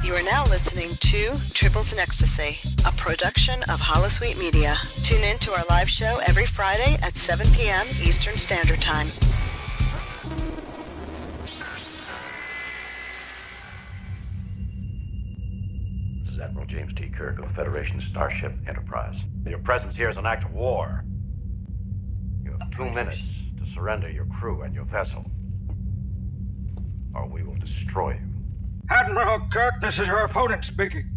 You are now listening to Tribbles and Ecstasy, a production of Holosuite Media. Tune in to our live show every Friday at 7 p.m. Eastern Standard Time. This is Admiral James T. Kirk of Federation Starship Enterprise. Your presence here is an act of war. You have 2 minutes to surrender your crew and your vessel, or we will destroy you. Admiral Kirk, this is your opponent speaking.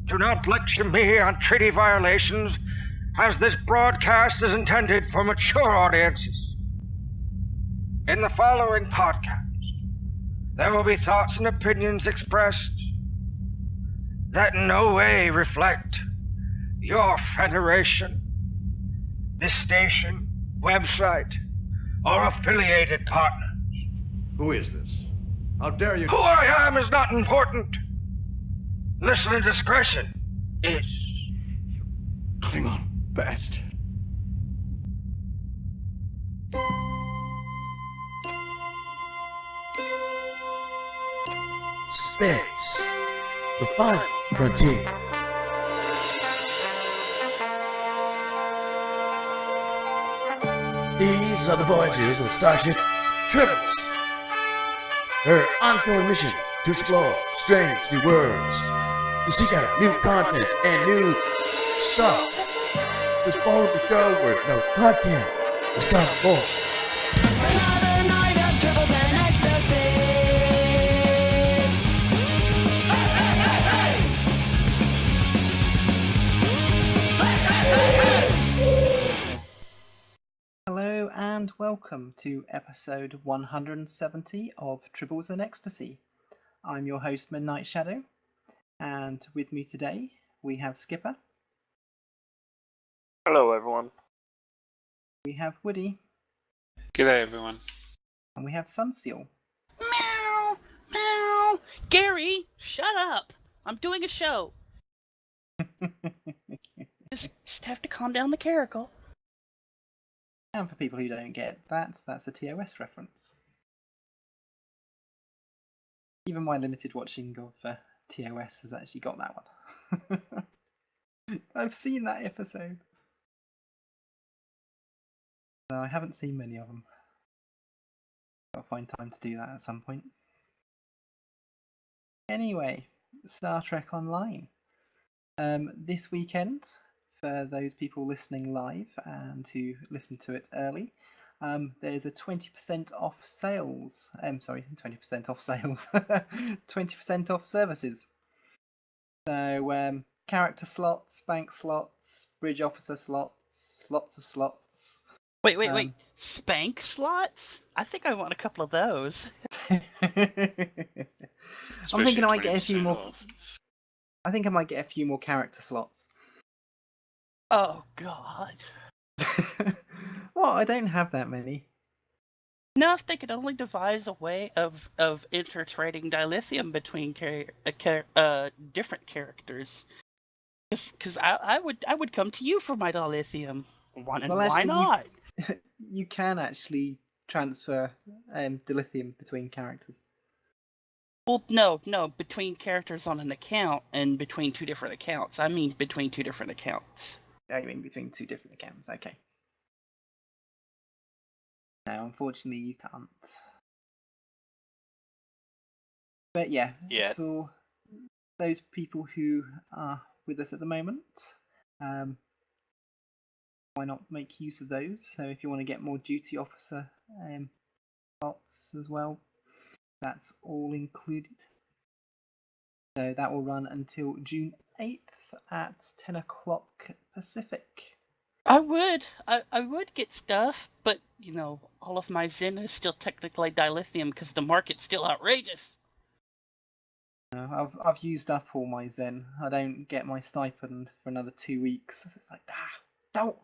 Do not lecture me on treaty violations, as this broadcast is intended for mature audiences. In the following podcast, there will be thoughts and opinions expressed that in no way reflect your Federation, this station, website, or affiliated partners. Who is this? How dare you? Who I am is not important. Listener discretion is. Klingon bastard. Space, the final frontier. These are the voyages of Starship Tribbles. Her ongoing mission to explore strange new worlds, to seek out new content and new stuff, to follow the girl where no podcast has gone before. Another night of Tribbles and Ecstasy. Hey, hey, hey, hey! Hey, hey, hey, hey! Hello and welcome to episode 170 of Tribbles and Ecstasy. I'm your host Midnight Shadow, and with me today we have Skipper. Hello, everyone. We have Woody. G'day, everyone. And we have Sunseal. Meow, meow. Gary, shut up. I'm doing a show. just have to calm down the caracal. And for people who don't get that, that's a TOS reference. Even my limited watching of TOS has actually got that one. I've seen that episode. No, I haven't seen many of them. I'll find time to do that at some point. Anyway, Star Trek Online. This weekend, for those people listening live and who listen to it early, there's a 20% off sales. 20% off sales. 20% off services. So, character slots, bank slots, bridge officer slots, lots of slots. Wait. Spank slots? I think I want a couple of those. I'm thinking I might get a few more. Off. I think I might get a few more character slots. Oh, God. Well, I don't have that many. No, if they could only devise a way of intertrading dilithium between different characters. Because I would come to you for my dilithium. Why actually, not? You can actually transfer dilithium between characters. Well, no, between characters on an account and between two different accounts. I mean between two different accounts. Oh, you mean between two different accounts? Okay. No, unfortunately you can't. But yeah, for those people who are with us at the moment, why not make use of those? So if you want to get more duty officer slots as well, that's all included. So that will run until June 8th at 10 o'clock Pacific. I would get stuff, but, all of my Zen is still technically dilithium because the market's still outrageous. I've used up all my Zen. I don't get my stipend for another 2 weeks. It's like, don't!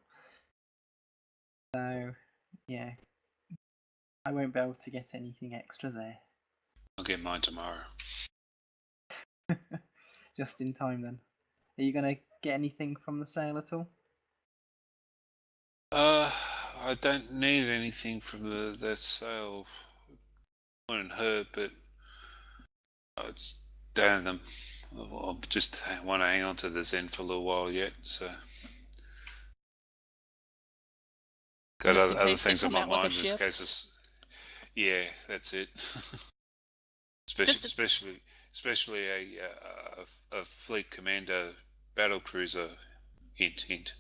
So, yeah. I won't be able to get anything extra there. I'll get mine tomorrow. Just in time then. Are you going to get anything from the sale at all? I don't need anything from the sale. I wouldn't hurt, but Don't have them. I just want to hang on to the Zen for a little while yet, so... Got Just in other case they things on come my out with a mind just in ship. case it's... Yeah, that's it. Especially a fleet commander battle cruiser. Hint, hint.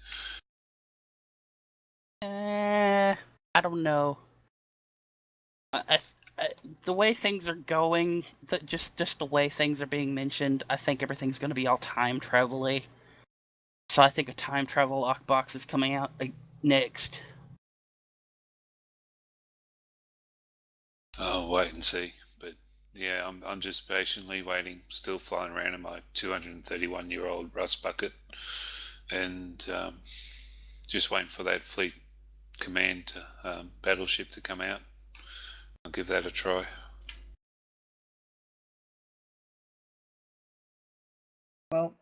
I don't know. The way things are going, just the way things are being mentioned, I think everything's going to be all time travel-y. So I think a time travel lockbox is coming out next. I'll wait and see. But yeah, I'm just patiently waiting, still flying around in my 231-year-old rust bucket, and just waiting for that fleet command battleship to come out. I'll give that a try. Well,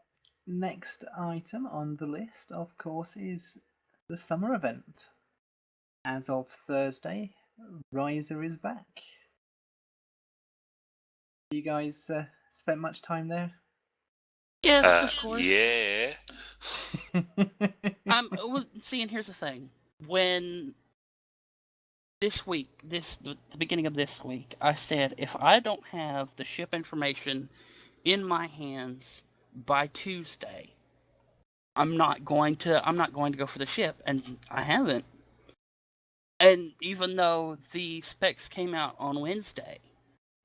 next item on the list, of course, is the summer event. As of Thursday, Riser is back. You guys spent much time there? Yes, of course. Yeah. Well, see, and here's the thing. When this week, the beginning of this week, I said if I don't have the ship information in my hands by Tuesday, I'm not going to go for the ship, and I haven't. And even though the specs came out on Wednesday,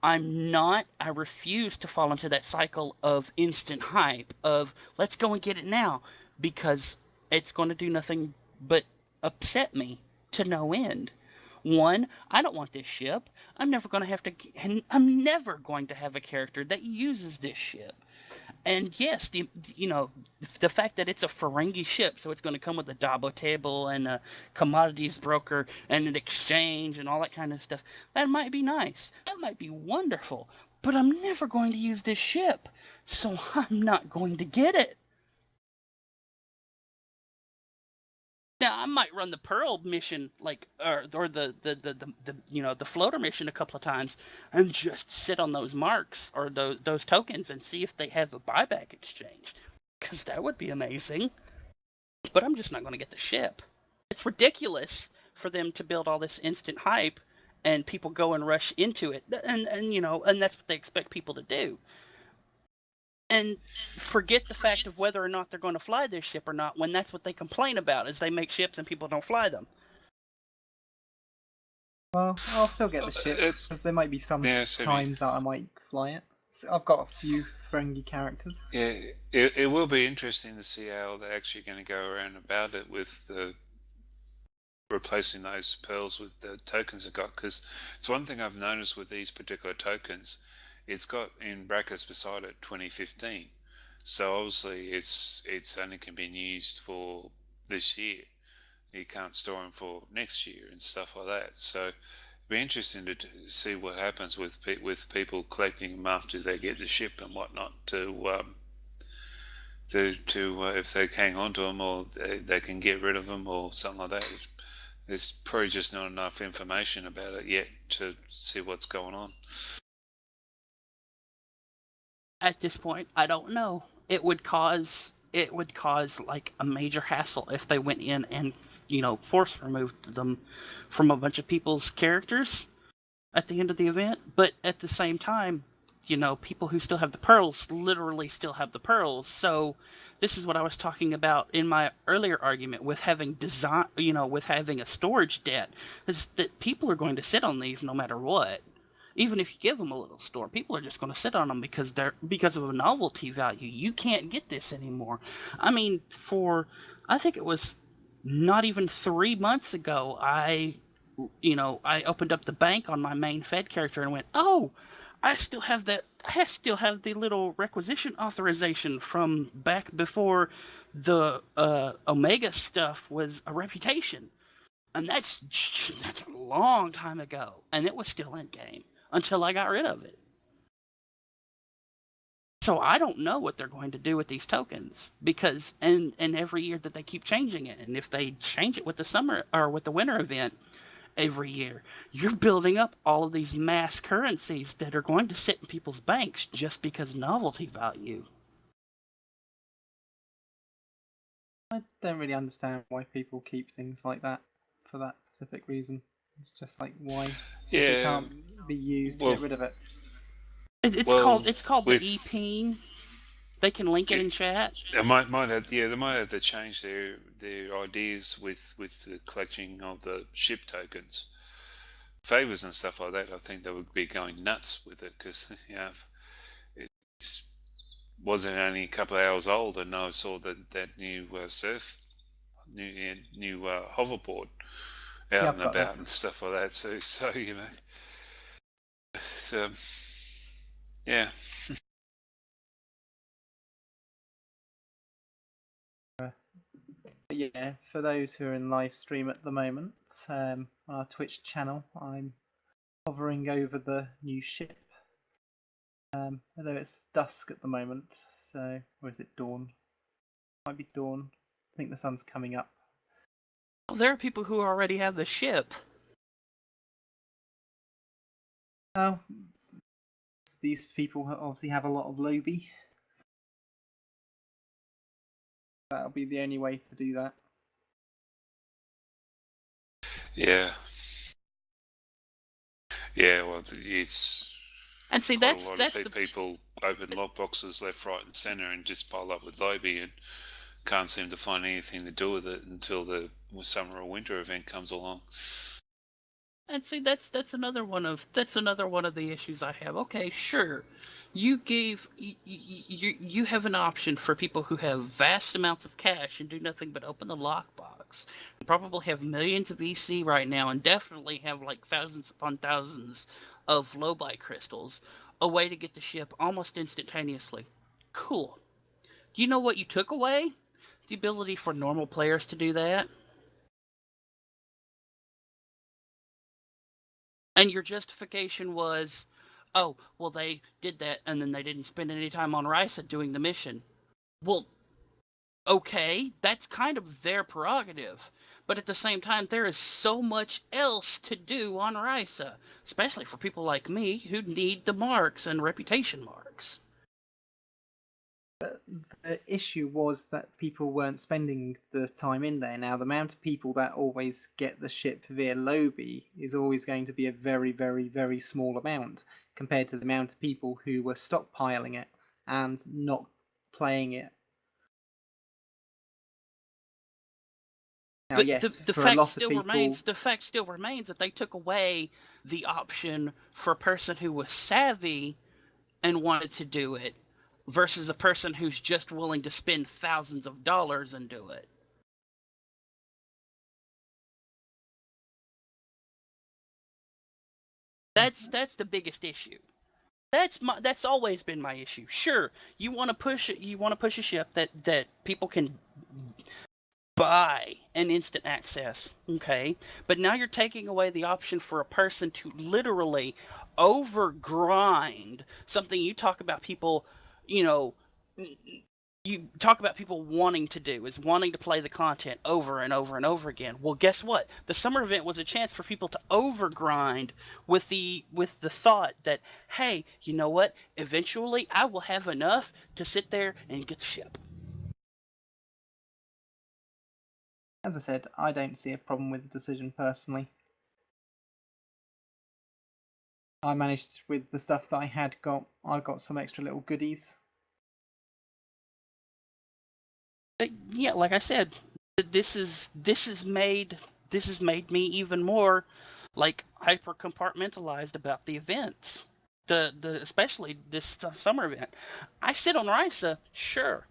I refuse to fall into that cycle of instant hype of let's go and get it now, because it's going to do nothing but upset me to no end. One, I don't want this ship. I'm never going to have a character that uses this ship. And yes, the fact that it's a Ferengi ship, so it's going to come with a Dabo table and a commodities broker and an exchange and all that kind of stuff, that might be nice. That might be wonderful. But I'm never going to use this ship, so I'm not going to get it. Now I might run the Pearl mission, or the floater mission a couple of times, and just sit on those marks or those tokens and see if they have a buyback exchange, because that would be amazing. But I'm just not going to get the ship. It's ridiculous for them to build all this instant hype, and people go and rush into it, and that's what they expect people to do. And forget the fact of whether or not they're going to fly this ship or not, when that's what they complain about, is they make ships and people don't fly them. Well, I'll still get the ship, because there might be some time that I might fly it. So I've got a few Ferengi characters. Yeah, it will be interesting to see how they're actually going to go around about it with the replacing those pearls with the tokens they've got, because it's one thing I've noticed with these particular tokens. It's got in brackets beside it 2015, so obviously it's only can be used for this year. You can't store them for next year and stuff like that. So it'd be interesting to see what happens with people collecting them after they get the ship and whatnot, to if they hang on to them or they can get rid of them or something like that. There's probably just not enough information about it yet to see what's going on. At this point, I don't know. It would cause like a major hassle if they went in and force removed them from a bunch of people's characters at the end of the event. But at the same time, people who still have the pearls literally still have the pearls. So this is what I was talking about in my earlier argument with having with having a storage debt, is that people are going to sit on these no matter what. Even if you give them a little store, people are just going to sit on them because of a novelty value. You can't get this anymore. I mean, I think it was not even 3 months ago, I opened up the bank on my main Fed character and went, oh, I still have the little requisition authorization from back before the Omega stuff was a reputation. And that's a long time ago, and it was still in game until I got rid of it. So I don't know what they're going to do with these tokens, because and every year that they keep changing it, and if they change it with the summer or with the winter event, every year. You're building up all of these mass currencies that are going to sit in people's banks just because novelty value. I don't really understand why people keep things like that for that specific reason. It's just like why it Yeah. can't be used to Well, get rid of it. It's well, called the with e-peen. They can link it in chat. they might have they might have to change their ideas with the collecting of the ship tokens, favors and stuff like that. I think they would be going nuts with it because it wasn't only a couple of hours old, and I saw that new new hoverboard out Yeah, and I've got about that. and stuff like that. So you know, it's, yeah. But yeah, for those who are in live stream at the moment, on our Twitch channel, I'm hovering over the new ship. Although it's dusk at the moment, so or is it dawn? Might be dawn. I think the sun's coming up. Well, there are people who already have the ship. Oh, these people obviously have a lot of Lobby. That'll be the only way to do that. Yeah. Yeah, well, it's And see, quite a lot that's of the people open lockboxes left, right, and centre and just pile up with Lobby and can't seem to find anything to do with it until the summer or winter event comes along. And see, that's another one of the issues I have. Okay, sure, you have an option for people who have vast amounts of cash and do nothing but open the lockbox. Probably have millions of EC right now, and definitely have like thousands upon thousands of low-buy crystals. A way to get the ship almost instantaneously. Cool. Do you know what you took away? The ability for normal players to do that. And your justification was, oh, well, they did that and then they didn't spend any time on Risa doing the mission. Well, okay, that's kind of their prerogative. But at the same time, there is so much else to do on Risa, especially for people like me who need the marks and reputation marks. But the issue was that people weren't spending the time in there. Now, the amount of people that always get the ship via Lobby is always going to be a very, very, very small amount compared to the amount of people who were stockpiling it and not playing it. Now, But yes, the for a fact lot still of people, remains that they took away the option for a person who was savvy and wanted to do it versus a person who's just willing to spend thousands of dollars and do it. That's the biggest issue. That's always been my issue. Sure, you want to push a ship that people can buy an instant access, okay? But now you're taking away the option for a person to literally overgrind something you talk about people, you talk about people wanting to do, is wanting to play the content over and over and over again. Well, guess what? The summer event was a chance for people to overgrind with the thought that, hey, you know what? Eventually I will have enough to sit there and get the ship. as I said, I don't see a problem with the decision personally. I managed with the stuff that I got some extra little goodies. But yeah, like I said, this has made me even more like hyper compartmentalized about the events. The especially this summer event. I sit on Risa, sure.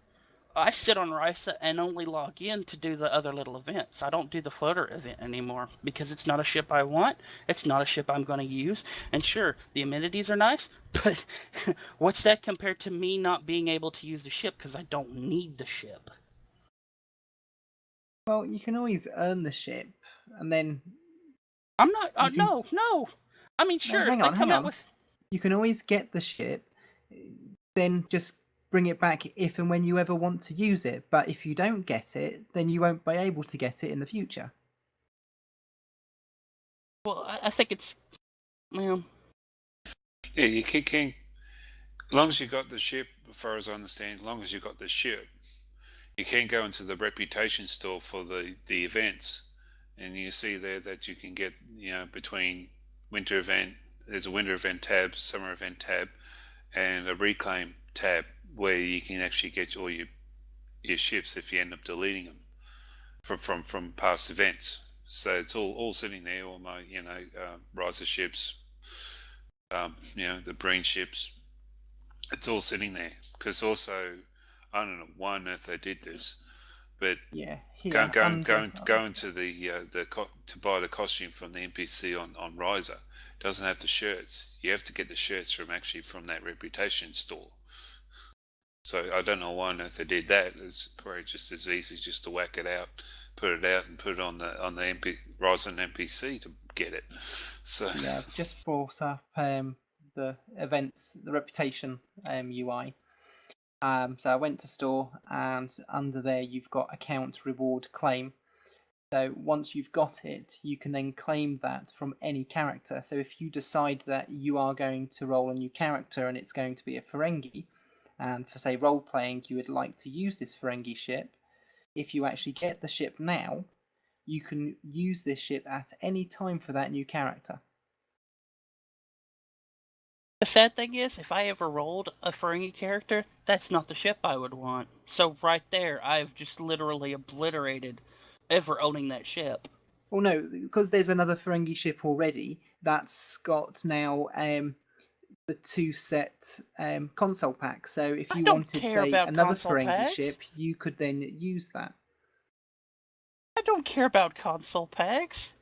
I sit on Risa and only log in to do the other little events. I don't do the floater event anymore because it's not a ship I want. It's not a ship I'm going to use. And sure, the amenities are nice, but what's that compared to me not being able to use the ship because I don't need the ship? Well, you can always earn the ship, and then I'm not. You can- No. I mean, sure. hang if on, they hang come out on. with You can always get the ship, then just bring it back if and when you ever want to use it. But if you don't get it, then you won't be able to get it in the future. Well, I think it's well. Yeah, you can. As long as you got the ship, as far as I understand, as long as you got the ship, you can go into the reputation store for the events, and you see there that you can get, between winter event, there's a winter event tab, summer event tab, and a reclaim tab where you can actually get all your ships if you end up deleting them from past events. So it's all sitting there. All my riser ships, the Breen ships. It's all sitting there because also I don't know why on earth they did this, but Yeah, going to to buy the costume from the NPC on Riser doesn't have the shirts. You have to get the shirts from that reputation store. So I don't know why on earth they did that. It's probably just as easy just to whack it out, put it on the Ryzen NPC to get it. So yeah, I've just brought up the events, the reputation UI. So I went to store, and under there you've got account, reward, claim. So once you've got it, you can then claim that from any character. So if you decide that you are going to roll a new character and it's going to be a Ferengi, and for say role playing you would like to use this Ferengi ship, if you actually get the ship now, you can use this ship at any time for that new character. The sad thing is, if I ever rolled a Ferengi character, that's not the ship I would want. So right there, I've just literally obliterated ever owning that ship. Well, no, because there's another Ferengi ship already that's got now the 2-set console pack. So if I you don't wanted, care say, about another console Ferengi packs. ship, you could then use that. I don't care about console packs.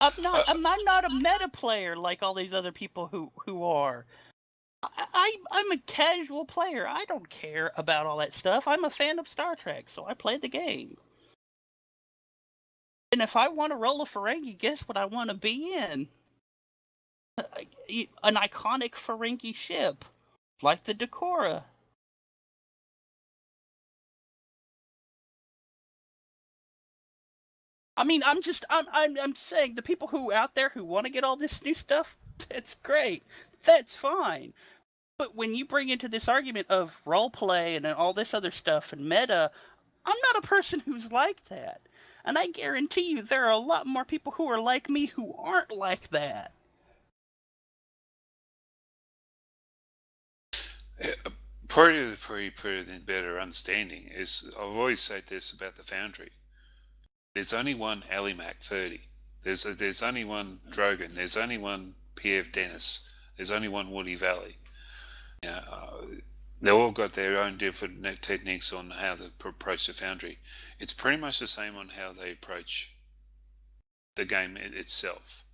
I'm not a meta player like all these other people who are. I'm a casual player. I don't care about all that stuff. I'm a fan of Star Trek, so I play the game. And if I want to roll a Ferengi, guess what I want to be in? An iconic Ferengi ship, like the Decora. I mean, I'm saying the people who out there who want to get all this new stuff, that's great. That's fine. But when you bring into this argument of roleplay and all this other stuff and meta, I'm not a person who's like that. And I guarantee you there are a lot more people who are like me who aren't like that. Part of the better understanding is, I've always said this about the Foundry. There's only one Alimac 30. There's only one Drogon. There's only one P.F. Dennis. There's only one Woody Valley. They've all got their own different techniques on how they approach the Foundry. It's pretty much the same on how they approach the game itself.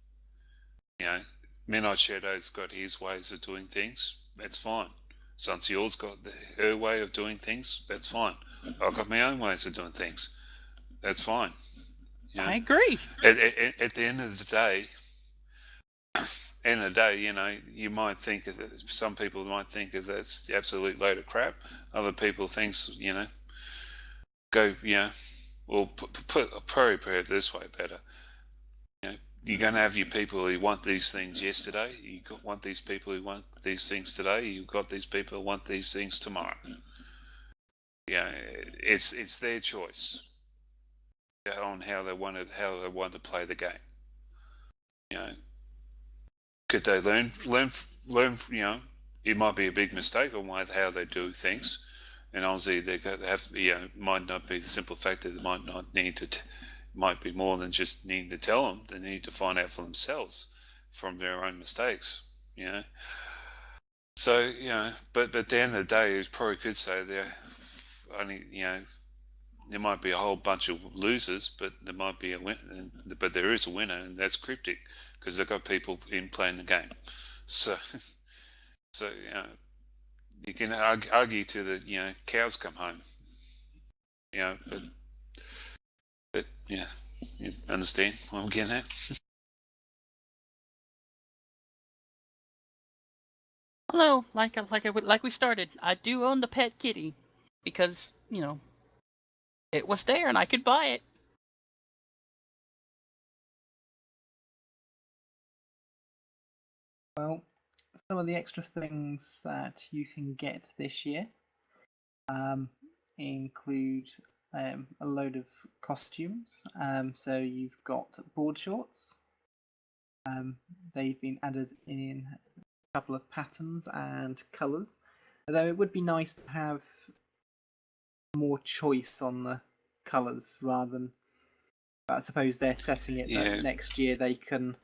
Midnight Shadow's got his ways of doing things. That's fine. Sunseal's got her way of doing things. That's fine. I've got my own ways of doing things. That's fine. I agree. At the end of the day, you might think that some people might think that that's the absolute load of crap. Other people thinks, well, put it this way better. You're going to have your people who want these things yesterday. You want these people who want these things today. You've got these people who want these things tomorrow. It's their choice on how they want to play the game. Could they learn? It might be a big mistake on how they do things, and obviously they have. Might not be the simple fact that they might not need to. Might be more than just needing to tell them. They need to find out for themselves from their own mistakes. So but at the end of the day, you probably could say they're only. There might be a whole bunch of losers, but there might be a winner. But there is a winner, and that's Cryptic, because they've got people in playing the game. So you can argue to the cows come home. But yeah, you understand what I'm getting at. Although, like we started, I do own the pet kitty because it was there and I could buy it. Well, some of the extra things that you can get this year include a load of costumes. So you've got board shorts. They've been added in a couple of patterns and colours. Although it would be nice to have more choice on the colours rather than. But I suppose they're setting it that next year they can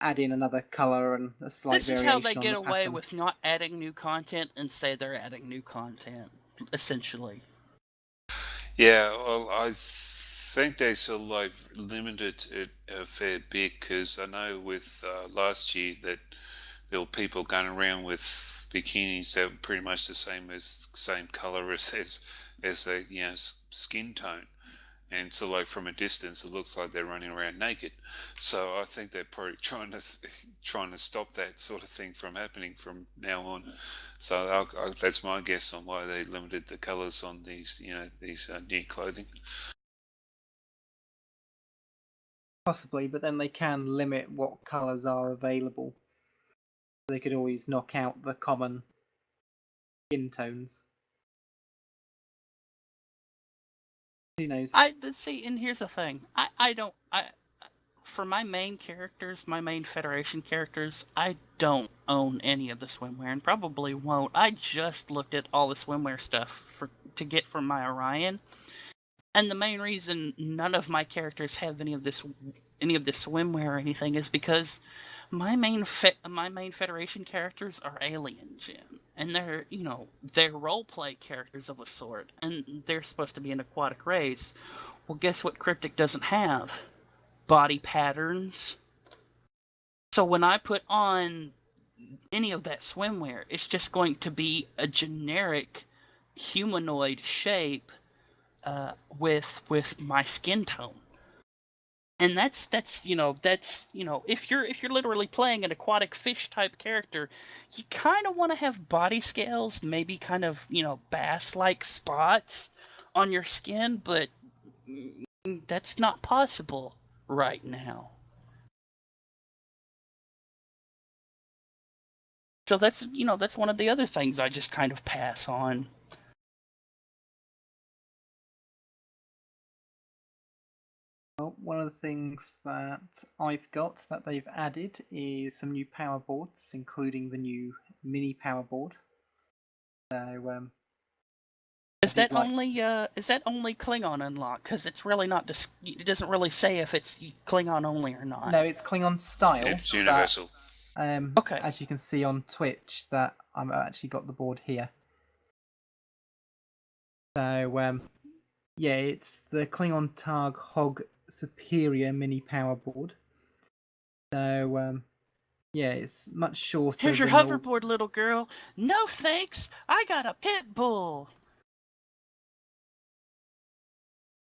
add in another colour and a slight This is variation how they on get the away pattern. with not adding new content and say they're adding new content, essentially. Yeah, well, I think they sort of like limited it a fair bit because I know with last year that there were people going around with bikinis that were pretty much the same color as their skin tone, and so like from a distance it looks like they're running around naked. So I think they're probably trying to stop that sort of thing from happening from now on. So that's my guess on why they limited the colors on these new clothing. Possibly, but then they can limit what colours are available. They could always knock out the common skin tones. Who knows? See, and here's the thing. For my main characters, my main Federation characters, I don't own any of the swimwear and probably won't. I just looked at all the swimwear stuff to get from my Orion. And the main reason none of my characters have any of this swimwear or anything is because my main Federation characters are alien, Jim, and they're roleplay characters of a sort, and they're supposed to be an aquatic race. Well, guess what Cryptic doesn't have? Body patterns. So when I put on any of that swimwear, it's just going to be a generic humanoid shape with my skin tone. And that's if you're literally playing an aquatic fish type character, you kind of want to have body scales, maybe kind of bass like spots on your skin, but that's not possible right now. So that's one of the other things I just kind of pass on. Well, one of the things that I've got that they've added is some new power boards, including the new mini power board. So is that only Klingon unlock? Because it's really not. It doesn't really say if it's Klingon only or not. No, it's Klingon style. It's universal. Okay. As you can see on Twitch, that I've actually got the board here. So yeah, it's the Klingon Targ Hog Superior mini power board. So yeah, it's much shorter. Here's your hoverboard, little girl. No thanks, I got a pit bull.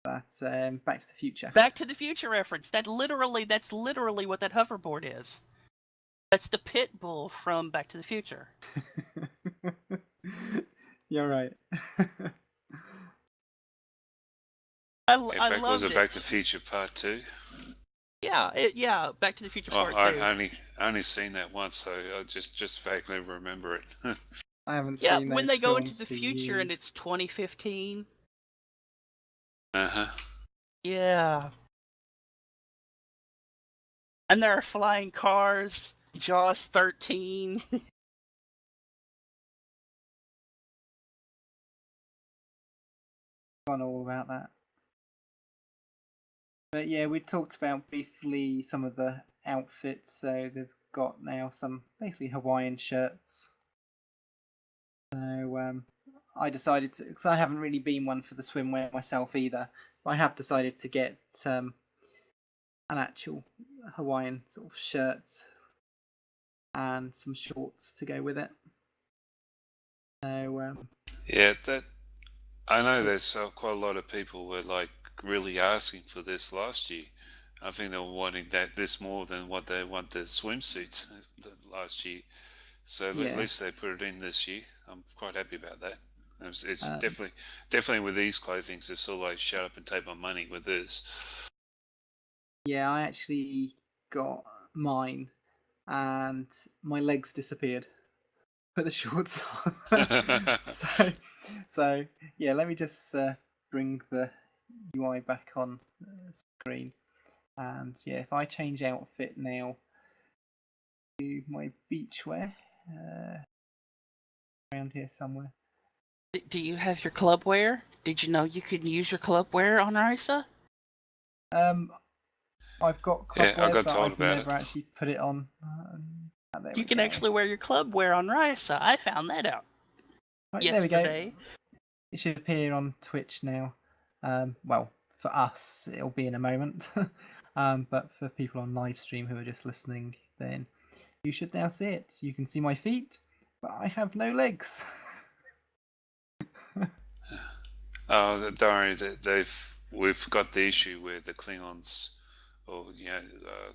That's Back to the Future. Back to the Future reference. That's literally what that hoverboard is. That's the pit bull from Back to the Future. You're right. Was it Back to the Future Part 2? Yeah, Back to the Future Part 2. I only seen that once, so I just vaguely remember it. I haven't seen those when they go into films the for future years. and it's 2015. Uh-huh. Yeah. And there are flying cars. Jaws 13. Fun all about that. But yeah, we talked about briefly some of the outfits. So they've got now some basically Hawaiian shirts. So I decided to, because I haven't really been one for the swimwear myself either, but I have decided to get an actual Hawaiian sort of shirt and some shorts to go with it. So yeah, I know there's quite a lot of people were like really asking for this last year. I think they were wanting this more than what they want the swimsuits last year. So at least they put it in this year. I'm quite happy about that. It's definitely with these clothings, it's sort of like shut up and take my money with this. Yeah, I actually got mine and my legs disappeared. Put the shorts on. so yeah, let me just bring the UI back on screen. And yeah, if I change outfit now to my beachwear, around here somewhere. Do you have your club wear? Did you know you could use your club wear on Risa? I've got Yeah, I clubwear, got but told I've about never it. actually put it on. There You we can go. actually wear your club wear on Risa. I found that out Right, there we go. yesterday. It should appear on Twitch now. Well, for us, it'll be in a moment. But for people on live stream who are just listening, then you should now see it. You can see my feet, but I have no legs. Oh, don't worry. We've got the issue where the Klingons, or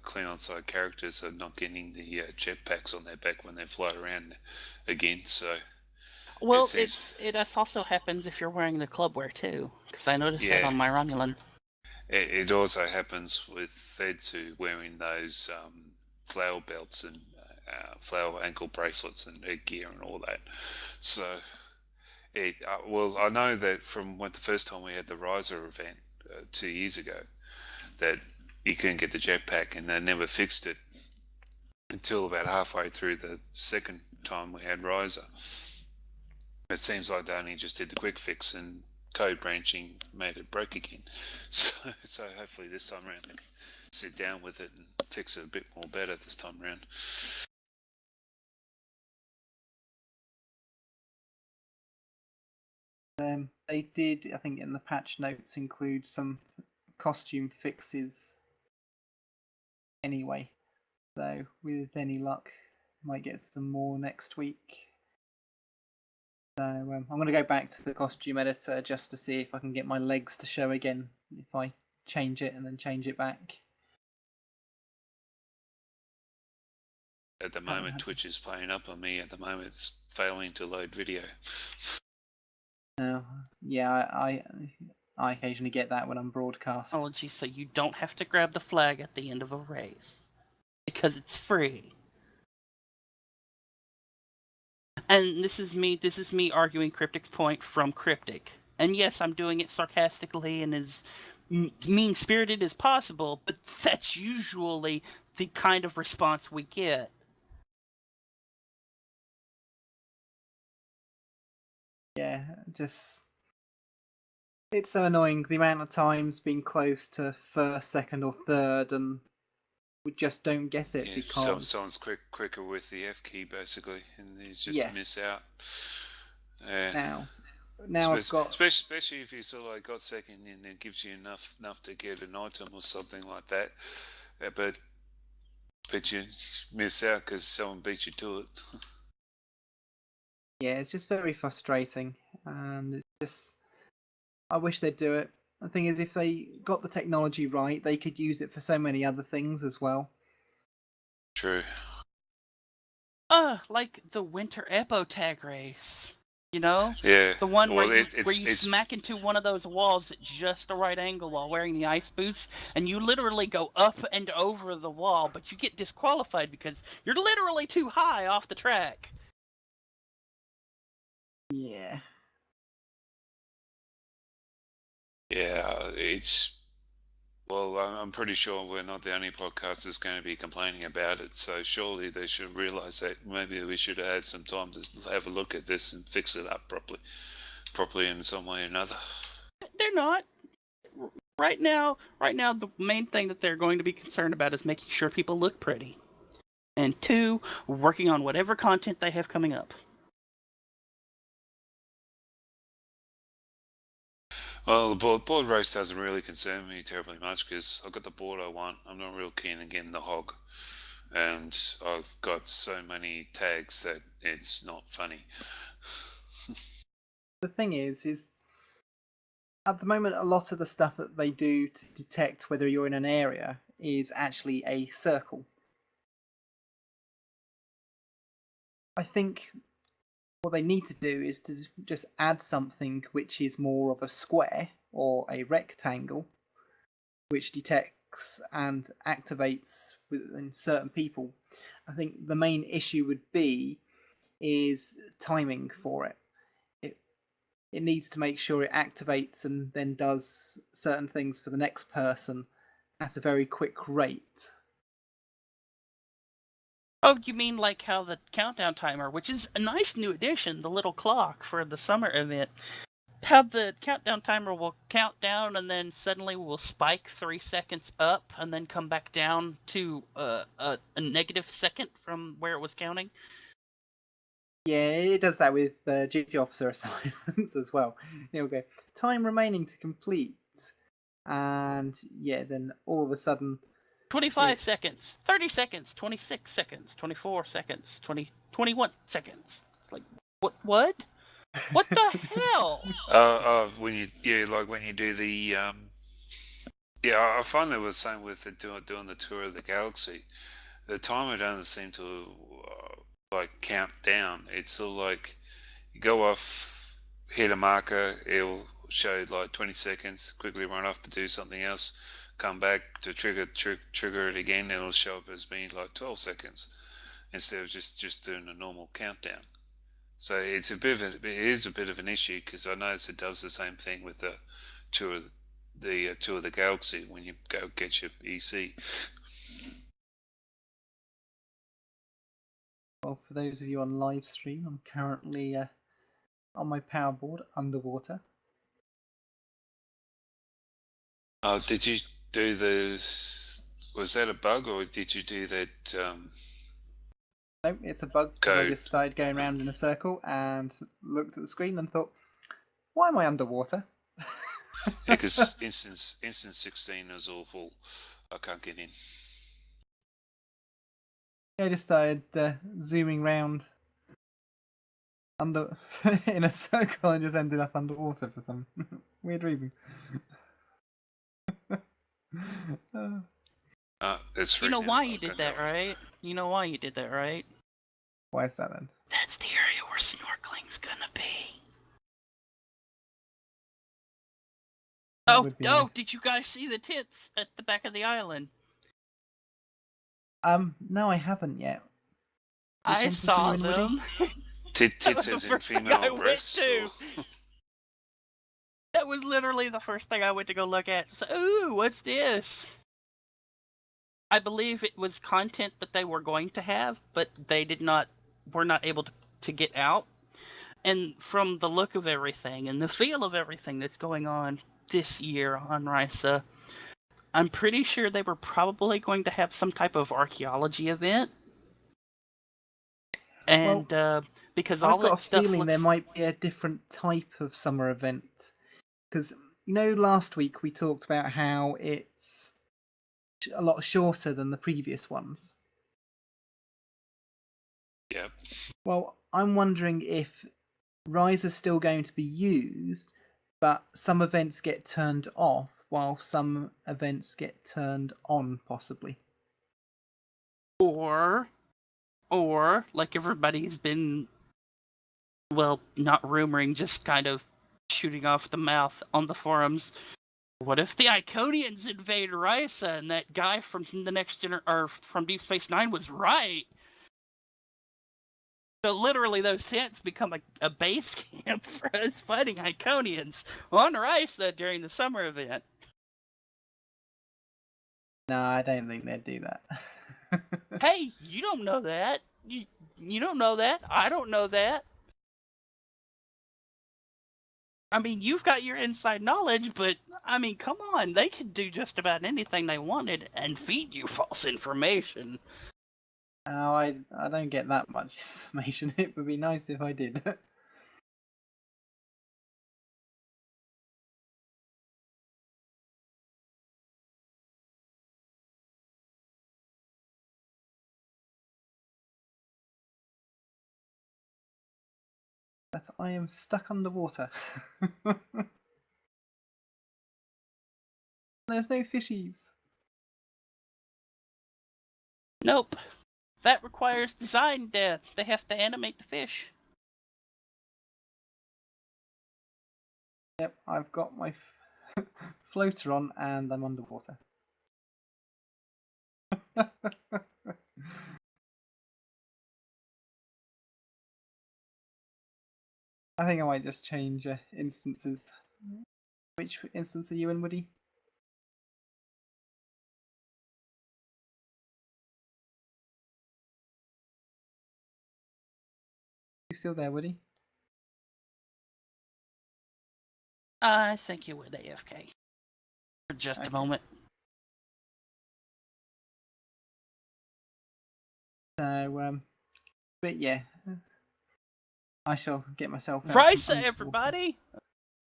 Klingon side characters, are not getting the jetpacks on their back when they fly around again. So Well, seems- it also happens if you're wearing the club wear too, because I noticed that Yeah. on my Romulan. it also happens with Thedsu wearing those flower belts and flower ankle bracelets and headgear and all that. So well, I know that from the first time we had the Riser event 2 years ago, that you couldn't get the jetpack, and they never fixed it until about halfway through the second time we had Riser. It seems like they only just did the quick fix, and code branching made it break again. So hopefully this time around they can sit down with it and fix it a bit more better this time around. They did, I think, in the patch notes include some costume fixes anyway. So with any luck, might get some more next week. So I'm going to go back to the costume editor just to see if I can get my legs to show again if I change it and then change it back. At the moment, Twitch is playing up on me. At the moment, it's failing to load video. Yeah, I occasionally get that when I'm broadcasting. Technology, so you don't have to grab the flag at the end of a race because it's free. And this is me arguing Cryptic's point from Cryptic. And yes, I'm doing it sarcastically and as mean-spirited as possible, but that's usually the kind of response we get. Yeah, just it's so annoying the amount of times being close to first, second, or third, and we just don't get it because someone's quicker with the F key basically, and he's just miss out. Now I've got, especially if you sort of like got second and it gives you enough to get an item or something like that, but you miss out because someone beat you to it. yeah, it's just very frustrating, and it's just I wish they'd do it. The thing is, if they got the technology right, they could use it for so many other things as well. True. Like the Winter Epo tag race. You know? Yeah. The one well, where you smack into one of those walls at just the right angle while wearing the ice boots, and you literally go up and over the wall, but you get disqualified because you're literally too high off the track. Yeah. Yeah, well, I'm pretty sure we're not the only podcast that's going to be complaining about it, so surely they should realise that maybe we should have had some time to have a look at this and fix it up properly in some way or another. They're not. Right now, the main thing that they're going to be concerned about is making sure people look pretty. And 2, working on whatever content they have coming up. Well, the board race doesn't really concern me terribly much because I've got the board I want. I'm not real keen on getting the hog. And I've got so many tags that it's not funny. The thing is at the moment, a lot of the stuff that they do to detect whether you're in an area is actually a circle. I think what they need to do is to just add something which is more of a square or a rectangle, which detects and activates within certain people, I think the main issue would be is timing for it. It needs to make sure it activates and then does certain things for the next person at a very quick rate. Oh, you mean like how the countdown timer, which is a nice new addition, the little clock for the summer event, how the countdown timer will count down and then suddenly will spike 3 seconds up and then come back down to a negative second from where it was counting? Yeah, it does that with duty officer assignments as well. It'll go time remaining to complete, and yeah, then all of a sudden 25 seconds, 30 seconds, 26 seconds, 24 seconds, 21 seconds. It's like, what? What the hell? When you do the I find it was the same with doing the tour of the galaxy. The timer doesn't seem to count down. It's sort of like you go off, hit a marker, it'll show like 20 seconds, quickly run off to do something else, come back to trigger it again, and it'll show up as being like 12 seconds instead of just doing a normal countdown. So it is a bit of an issue, because I notice it does the same thing with the tour of the galaxy when you go get your EC. Well, for those of you on live stream, I'm currently on my power board underwater. Did you do was that a bug, or did you do that? No, it's a bug. I just started going around in a circle and looked at the screen and thought, why am I underwater? Because instance 16 is all full. I can't get in. I just started zooming round under in a circle and just ended up underwater for some weird reason. It's You know why you did that, right? You know why you did that, right? Why is that then? That's the area where snorkeling's gonna be. Nice. Did you guys see the tits at the back of the island? No, I haven't yet. I saw them. Tits as in female breasts? That was literally the first thing I went to go look at. So, ooh, what's this? I believe it was content that they were going to have, but they were not able to get out. And from the look of everything and the feel of everything that's going on this year on Risa, I'm pretty sure they were probably going to have some type of archaeology event. And because all that stuff I've got a feeling there might be a different type of summer event. Because, last week we talked about how it's a lot shorter than the previous ones. Yep. Well, I'm wondering if Rise is still going to be used, but some events get turned off while some events get turned on, possibly. Or like everybody's been, well, not rumoring, just kind of shooting off the mouth on the forums. What if the Iconians invade Risa and that guy from the from Deep Space Nine was right? So literally those tents become a base camp for us fighting Iconians on Risa during the summer event. No, I don't think they'd do that. Hey, you don't know that. You don't know that. I don't know that. I mean, you've got your inside knowledge, but, I mean, come on. They could do just about anything they wanted and feed you false information. Oh, I don't get that much information. It would be nice if I did. I am stuck underwater. There's no fishies. Nope. That requires design death. They have to animate the fish. Yep, I've got my floater on and I'm underwater. I think I might just change instances. Which instance are you in, Woody? You still there, Woody? I think you went AFK for just Okay. a moment. So, but yeah, I shall get myself out Risa, from underwater. everybody!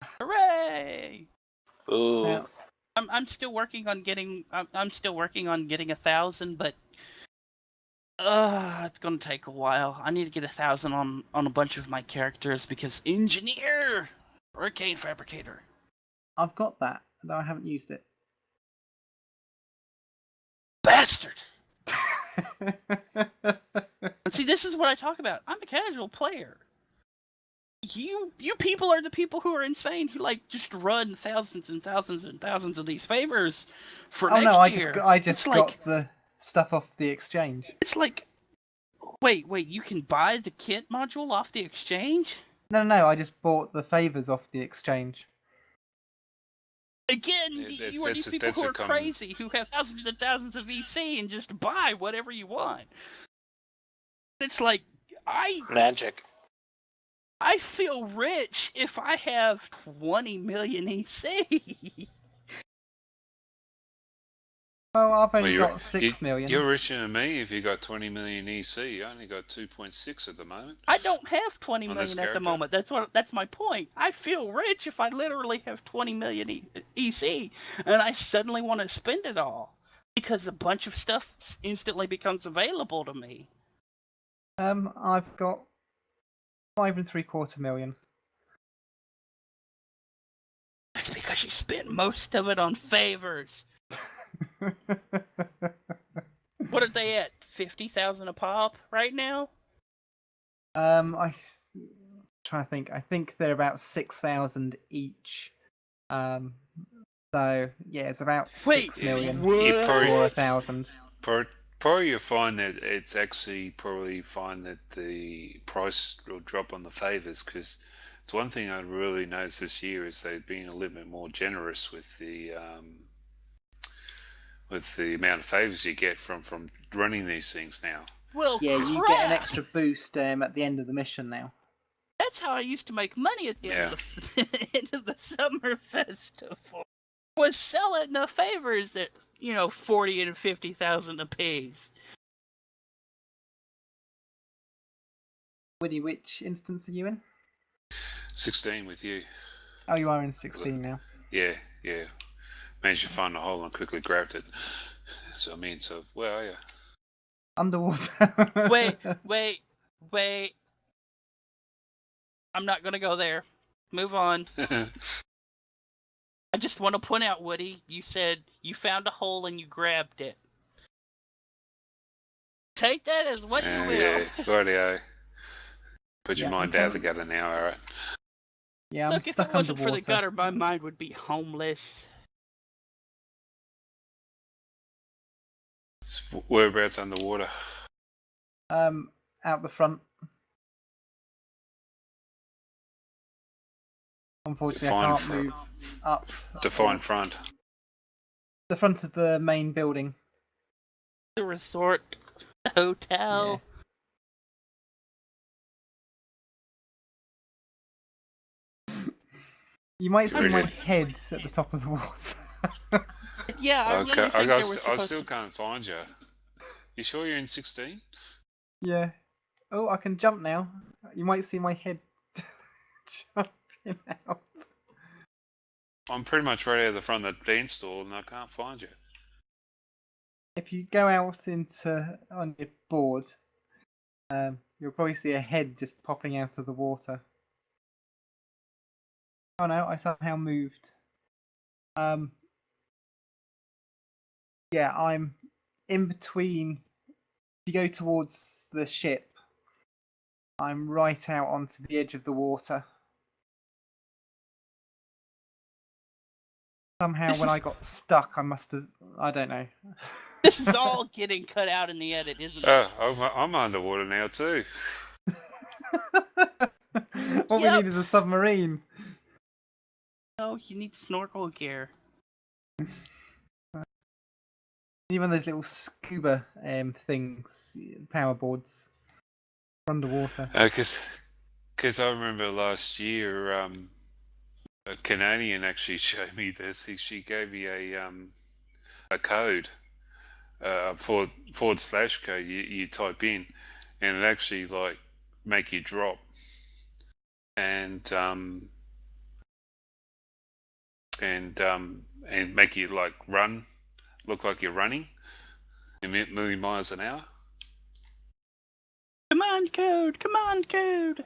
Hooray! Ooh. Now, I'm still working on getting. I'm still working on getting 1,000, but it's gonna take a while. I need to get 1,000 on a bunch of my characters because engineer, arcane fabricator. I've got that, though I haven't used it. Bastard! And see, this is what I talk about. I'm a casual player. You people are the people who are insane who like just run thousands and thousands and thousands of these favors for Oh next no, year. I just It's got like, the stuff off the exchange. It's like, wait, you can buy the kit module off the exchange? No, I just bought the favors off the exchange. Again, Yeah, you are these people that's who a are common- crazy, who have thousands and thousands of EC and just buy whatever you want. It's like, Magic. I feel rich if I have 20 million EC. Well, I've only Well, got 6 million. You're richer than me if you got 20 million EC. I only got 2.6 at the moment. I don't have 20 On this million at the character. moment. That's my point. I feel rich if I literally have 20 million EC and I suddenly want to spend it all because a bunch of stuff instantly becomes available to me. I've got 5.75 million. That's because you spent most of it on favors. What are they at? 50,000 a pop right now? I'm trying to think. I think they're about 6,000 each. So yeah, it's about 6 million You probably- for 1,000. Probably you'll find that it's actually probably find that the price will drop on the favors because it's one thing I really noticed this year is they've been a little bit more generous with the amount of favors you get from running these things now. Well, Yeah, you crap! get an extra boost at the end of the mission now. That's how I used to make money at the end of the, end of the summer festival. Was selling the favors at 40 and 50,000 apiece. Woody, which instance are you in? 16 with you. Oh, you are in 16 now. Yeah. Managed to find a hole and quickly grabbed it. So where are you? Underwater. Wait. I'm not gonna go there. Move on. I just want to point out, Woody, you said you found a hole and you grabbed it. Take that as what you will. Yeah, rightio. Put your Yeah, mind okay. out of the gutter now, alright? Yeah, I'm Look, if stuck it wasn't underwater. for the gutter, my mind would be homeless. Whereabouts underwater? Out the front. Unfortunately, Define I can't front. move up. Define front. The front of the main building. The resort, the hotel. You might see my Brilliant. head at the top of the water. Yeah, I really think I they were supposed still to... can't find you. You sure you're in 16? Yeah. Oh, I can jump now. You might see my head jumping out. I'm pretty much right out of the front of the dance stall and I can't find you. If you go out on your board, you'll probably see a head just popping out of the water. Oh no, I somehow moved. Yeah, I'm in between. If you go towards the ship, I'm right out onto the edge of the water. Somehow, when I got stuck, I must have. I don't know. This is all getting cut out in the edit, isn't it? Oh, I'm underwater now too. What we Yep. need is a submarine. Oh, you need snorkel gear. Even those little scuba things, power boards for underwater. Because I remember last year, a Canadian actually showed me this. She gave me a code, forward slash code. You type in, and it actually like make you drop, and make you like run, look like you're running a million miles an hour. Command code! Command code!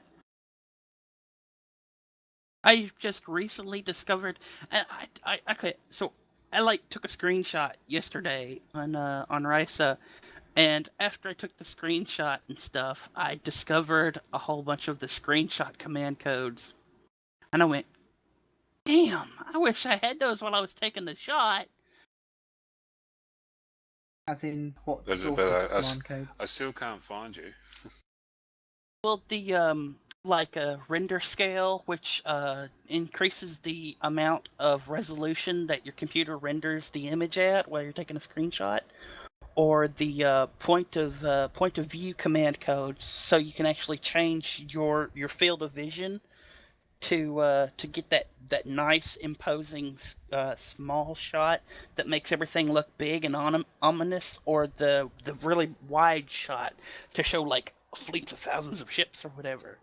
I just recently discovered, and I like took a screenshot yesterday on Risa, and after I took the screenshot and stuff, I discovered a whole bunch of the screenshot command codes, and I went, "Damn! I wish I had those while I was taking the shot." As in what But sort but of command codes? I still can't find you. Well, the like a render scale, which increases the amount of resolution that your computer renders the image at while you're taking a screenshot, or the point of view command code, so you can actually change your field of vision to get that nice imposing small shot that makes everything look big and ominous, or the really wide shot to show like fleets of thousands of ships or whatever.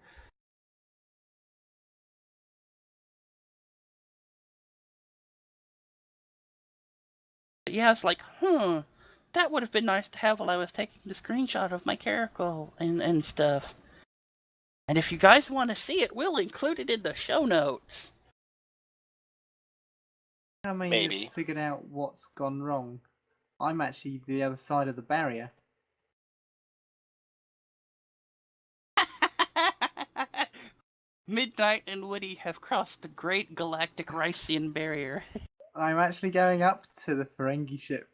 But yeah, it's like, that would have been nice to have while I was taking the screenshot of my caracal and stuff. And if you guys want to see it, we'll include it in the show notes. How many Maybe. have figured out what's gone wrong? I'm actually the other side of the barrier. Midnight and Woody have crossed the great galactic Rycian barrier. I'm actually going up to the Ferengi ship.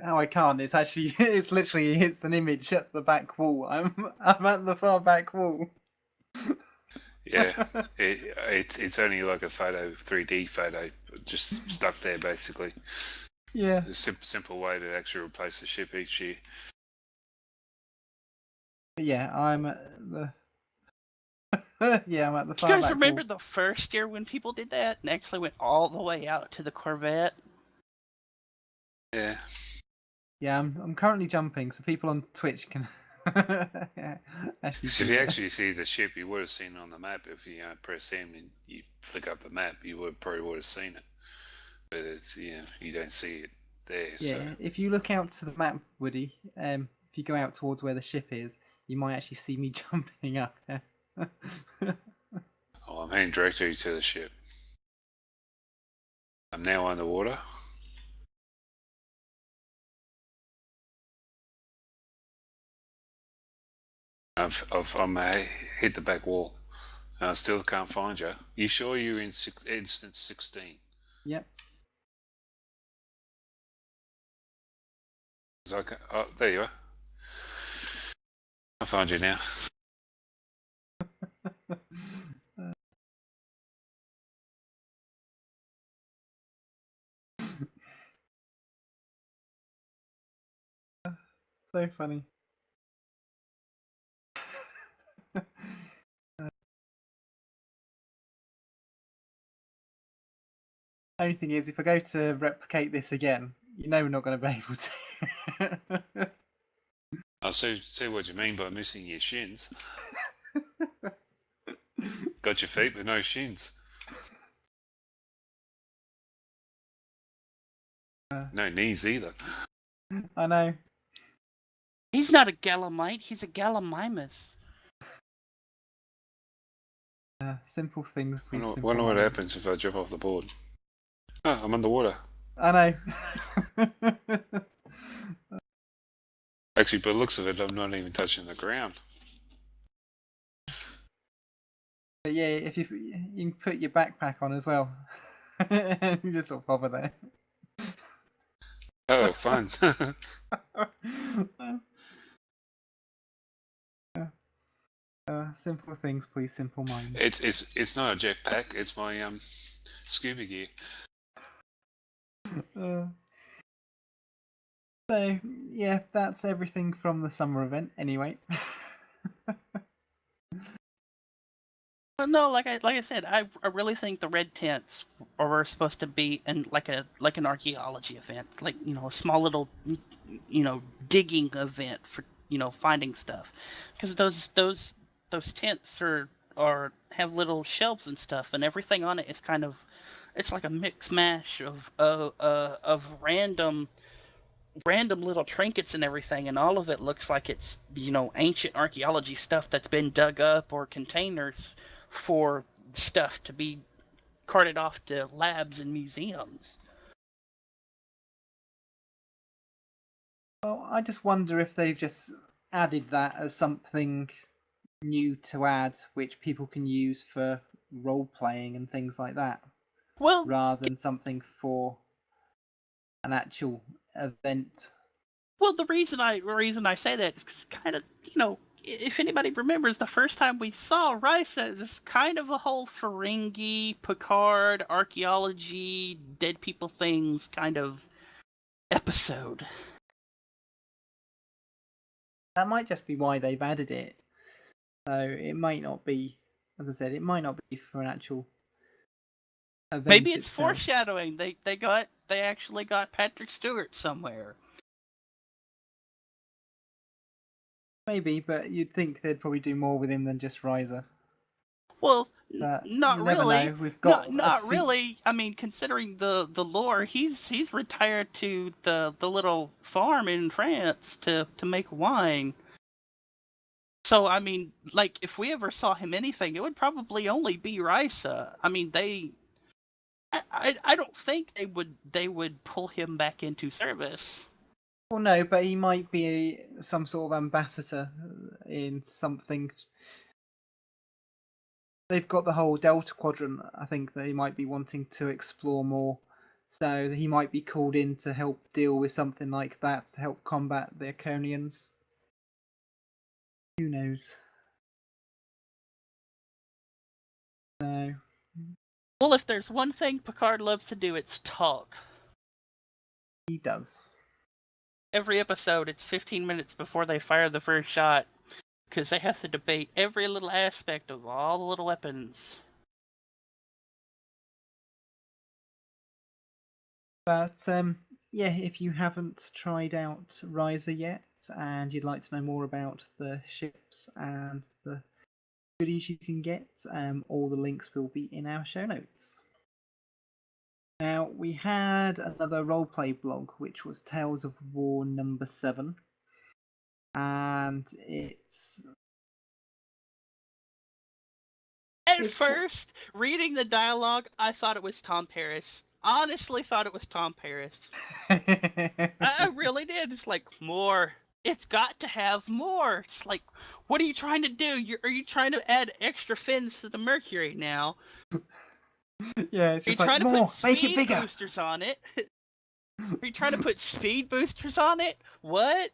Oh, I can't. It's actually, it's an image at the back wall. I'm at the far back wall. Yeah, it's only like a photo, 3D photo, just stuck there basically. Yeah. A simple way to actually replace the ship each year. But yeah, I'm at the. Yeah, I'm at the Do far you guys back remember wall. the first year when people did that and actually went all the way out to the Corvette? Yeah. Yeah, I'm currently jumping, so people on Twitch can actually. So if see you that. actually see the ship, you would have seen it on the map. If you press M and you flick up the map, you probably would have seen it. But it's you don't see it there. Yeah, So if you look out to the map, Woody, if you go out towards where the ship is, you might actually see me jumping up. I'm heading directly to the ship. I'm now underwater. I'm hit the back wall. And I still can't find you. You sure you're in instance 16? Yep. Oh, there you are. I found you now. So funny. Only thing is, if I go to replicate this again, you know we're not going to be able to. I see what you mean by missing your shins. Got your feet but no shins. No knees either. I know. He's not a Galamite, he's a Gallimimus. Simple things, please. Wonder what happens if I jump off the board. Oh, I'm underwater. I know. Actually, by the looks of it, I'm not even touching the ground. But yeah, if you can put your backpack on as well, you just sort of hover there. Oh, fun. Simple things, please, simple minds. It's not a jetpack. It's my scuba gear. So yeah, that's everything from the summer event. Anyway. No, like I said, I really think the red tents were supposed to be like an archaeology event, like a small little digging event for finding stuff, because those tents are have little shelves and stuff, and everything on it is it's like a mix mash of random little trinkets and everything, and all of it looks like it's ancient archaeology stuff that's been dug up, or containers for stuff to be carted off to labs and museums. Well, I just wonder if they've just added that as something new to add, which people can use for role playing and things like that, Well, rather than something for an actual event. well, the reason I say that is because kind of if anybody remembers, the first time we saw Risa is kind of a whole Ferengi, Picard, archaeology, dead people things kind of episode. That might just be why they've added it. So it might not be, as I said, it might not be for an actual event. Maybe it's itself. foreshadowing. They actually got Patrick Stewart somewhere. Maybe, but you'd think they'd probably do more with him than just Riser. Well, But not you never really. know. We've got Not really. I mean, considering the lore, he's retired to the little farm in France to make wine. So I mean, like, if we ever saw him anything, it would probably only be Risa. I mean, I don't think they would pull him back into service. Well, no, but he might be some sort of ambassador in something. They've got the whole Delta Quadrant. I think they might be wanting to explore more, so he might be called in to help deal with something like that to help combat the Iconians. Who knows? So. Well, if there's one thing Picard loves to do, it's talk. He does. Every episode, it's 15 minutes before they fire the first shot, because they have to debate every little aspect of all the little weapons. But yeah, if you haven't tried out Riser yet and you'd like to know more about the ships and the goodies you can get, all the links will be in our show notes. Now, we had another roleplay blog, which was Tales of War number 7. And it's... At first, reading the dialogue, I thought it was Tom Paris. Honestly thought it was Tom Paris. I really did. It's like, more. It's got to have more. It's like, what are you trying to do? Are you trying to add extra fins to the Mercury now? Yeah, it's just like, more, more, make it speed bigger. boosters on it? Are you trying to put speed boosters on it? What?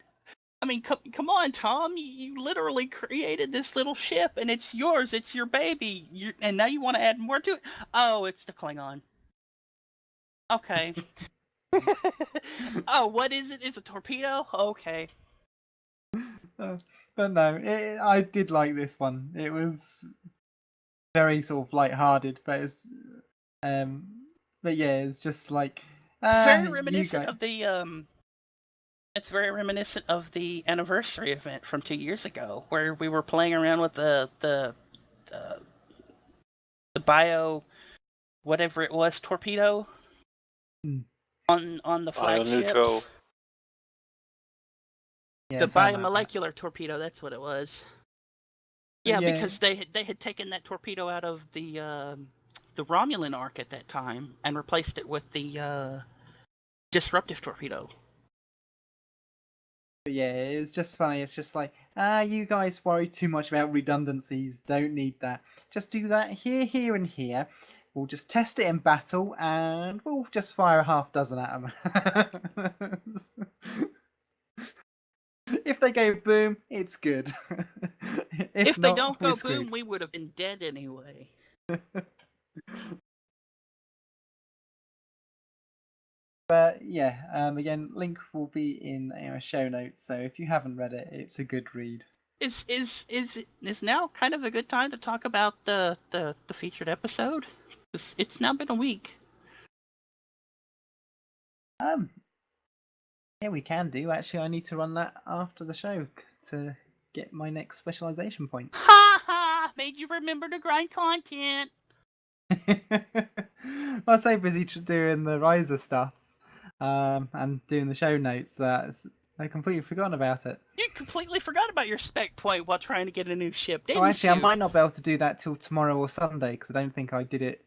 I mean, come on, Tom. You literally created this little ship, and it's yours. It's your baby. And now you want to add more to it? Oh, it's the Klingon. Okay. Oh, what is it? It's a torpedo? Okay. But no, I did like this one. It was very sort of light-hearted, but it's but yeah, it's just like very reminiscent of the it's very reminiscent of the anniversary event from 2 years ago, where we were playing around with the bio, whatever it was, torpedo on the flagship. Neutral. Yeah, the biomolecular torpedo, that's what it was. Yeah, Yeah. because they had taken that torpedo out of the Romulan arc at that time and replaced it with the disruptive torpedo. But yeah, it was just funny. It's just like, you guys worry too much about redundancies. Don't need that. Just do that here, here, and here. We'll just test it in battle, and we'll just fire a half dozen at them. If they go boom, it's good. If they not, don't we're go screwed. boom, we would have been dead anyway. But yeah, again, link will be in our show notes. So if you haven't read it, it's a good read. Is now kind of a good time to talk about the featured episode? It's now been a week. Yeah, we can do. Actually, I need to run that after the show to get my next specialization point. Ha ha! Made you remember to grind content. I was so busy doing the Riser stuff and doing the show notes that I completely forgotten about it. You completely forgot about your spec point while trying to get a new ship, didn't Oh, actually, you? I might not be able to do that till tomorrow or Sunday because I don't think I did it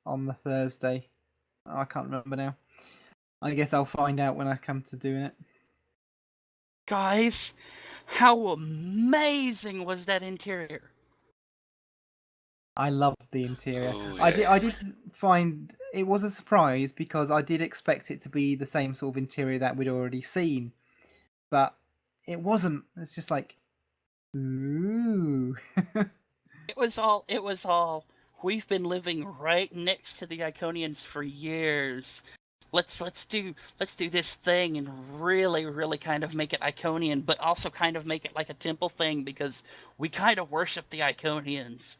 on the Thursday. I can't remember now. I guess I'll find out when I come to doing it. Guys, how amazing was that interior? I loved the interior. Oh, yeah. I did find it was a surprise because I did expect it to be the same sort of interior that we'd already seen, but it wasn't. It's just like, ooh. It was all. We've been living right next to the Iconians for years. Let's do this thing and really kind of make it Iconian, but also kind of make it like a temple thing because we kind of worship the Iconians.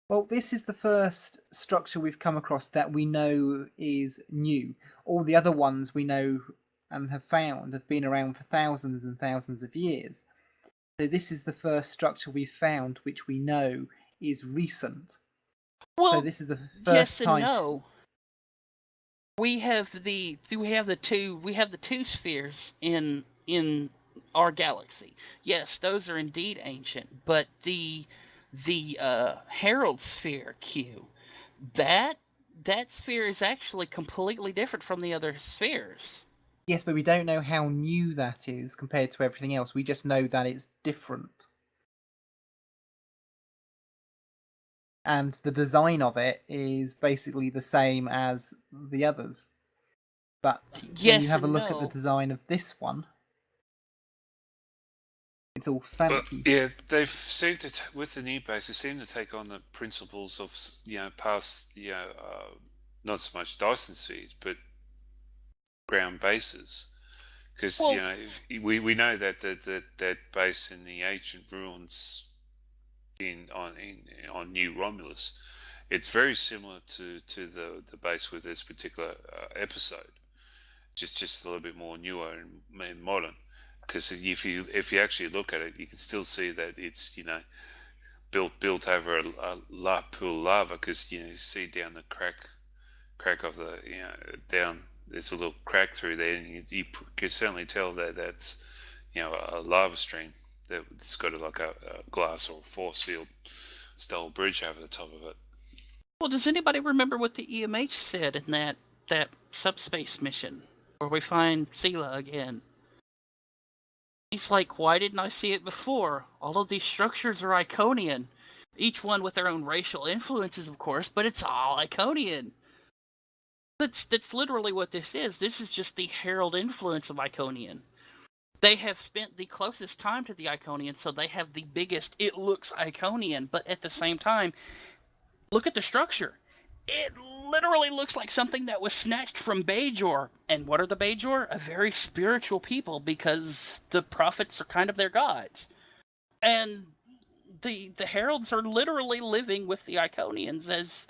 Well, this is the first structure we've come across that we know is new. All the other ones we know and have found have been around for thousands and thousands of years. So this is the first structure we've found which we know is recent. Well, so this is the first yes and time. no. We have the two spheres in our galaxy. Yes, those are indeed ancient, but the Herald sphere, Q, that sphere is actually completely different from the other spheres. Yes, but we don't know how new that is compared to everything else. We just know that it's different. And the design of it is basically the same as the others. But when you have a look at the design of this one, it's all fancy. But, yeah, they've seemed to, with the new base, they seem to take on the principles of, past, not so much Dyson spheres, but ground bases. Because, we know that that base in the ancient ruins on New Romulus, it's very similar to the base with this particular episode, just a little bit more newer and modern. Because if you actually look at it, you can still see that it's built over a pool of lava. Because you see down the crack of the down, there's a little crack through there, and you can certainly tell that that's a lava stream that's got like a glass or force field style bridge over the top of it. Well, does anybody remember what the EMH said in that subspace mission where we find Sela again? He's like, why didn't I see it before? All of these structures are Iconian. Each one with their own racial influences, of course, but it's all Iconian. That's literally what this is. This is just the herald influence of Iconian. They have spent the closest time to the Iconian, so they have the biggest, it looks Iconian, but at the same time, look at the structure. It literally looks like something that was snatched from Bajor. And what are the Bajor? A very spiritual people, because the prophets are kind of their gods. And the heralds are literally living with the Iconians as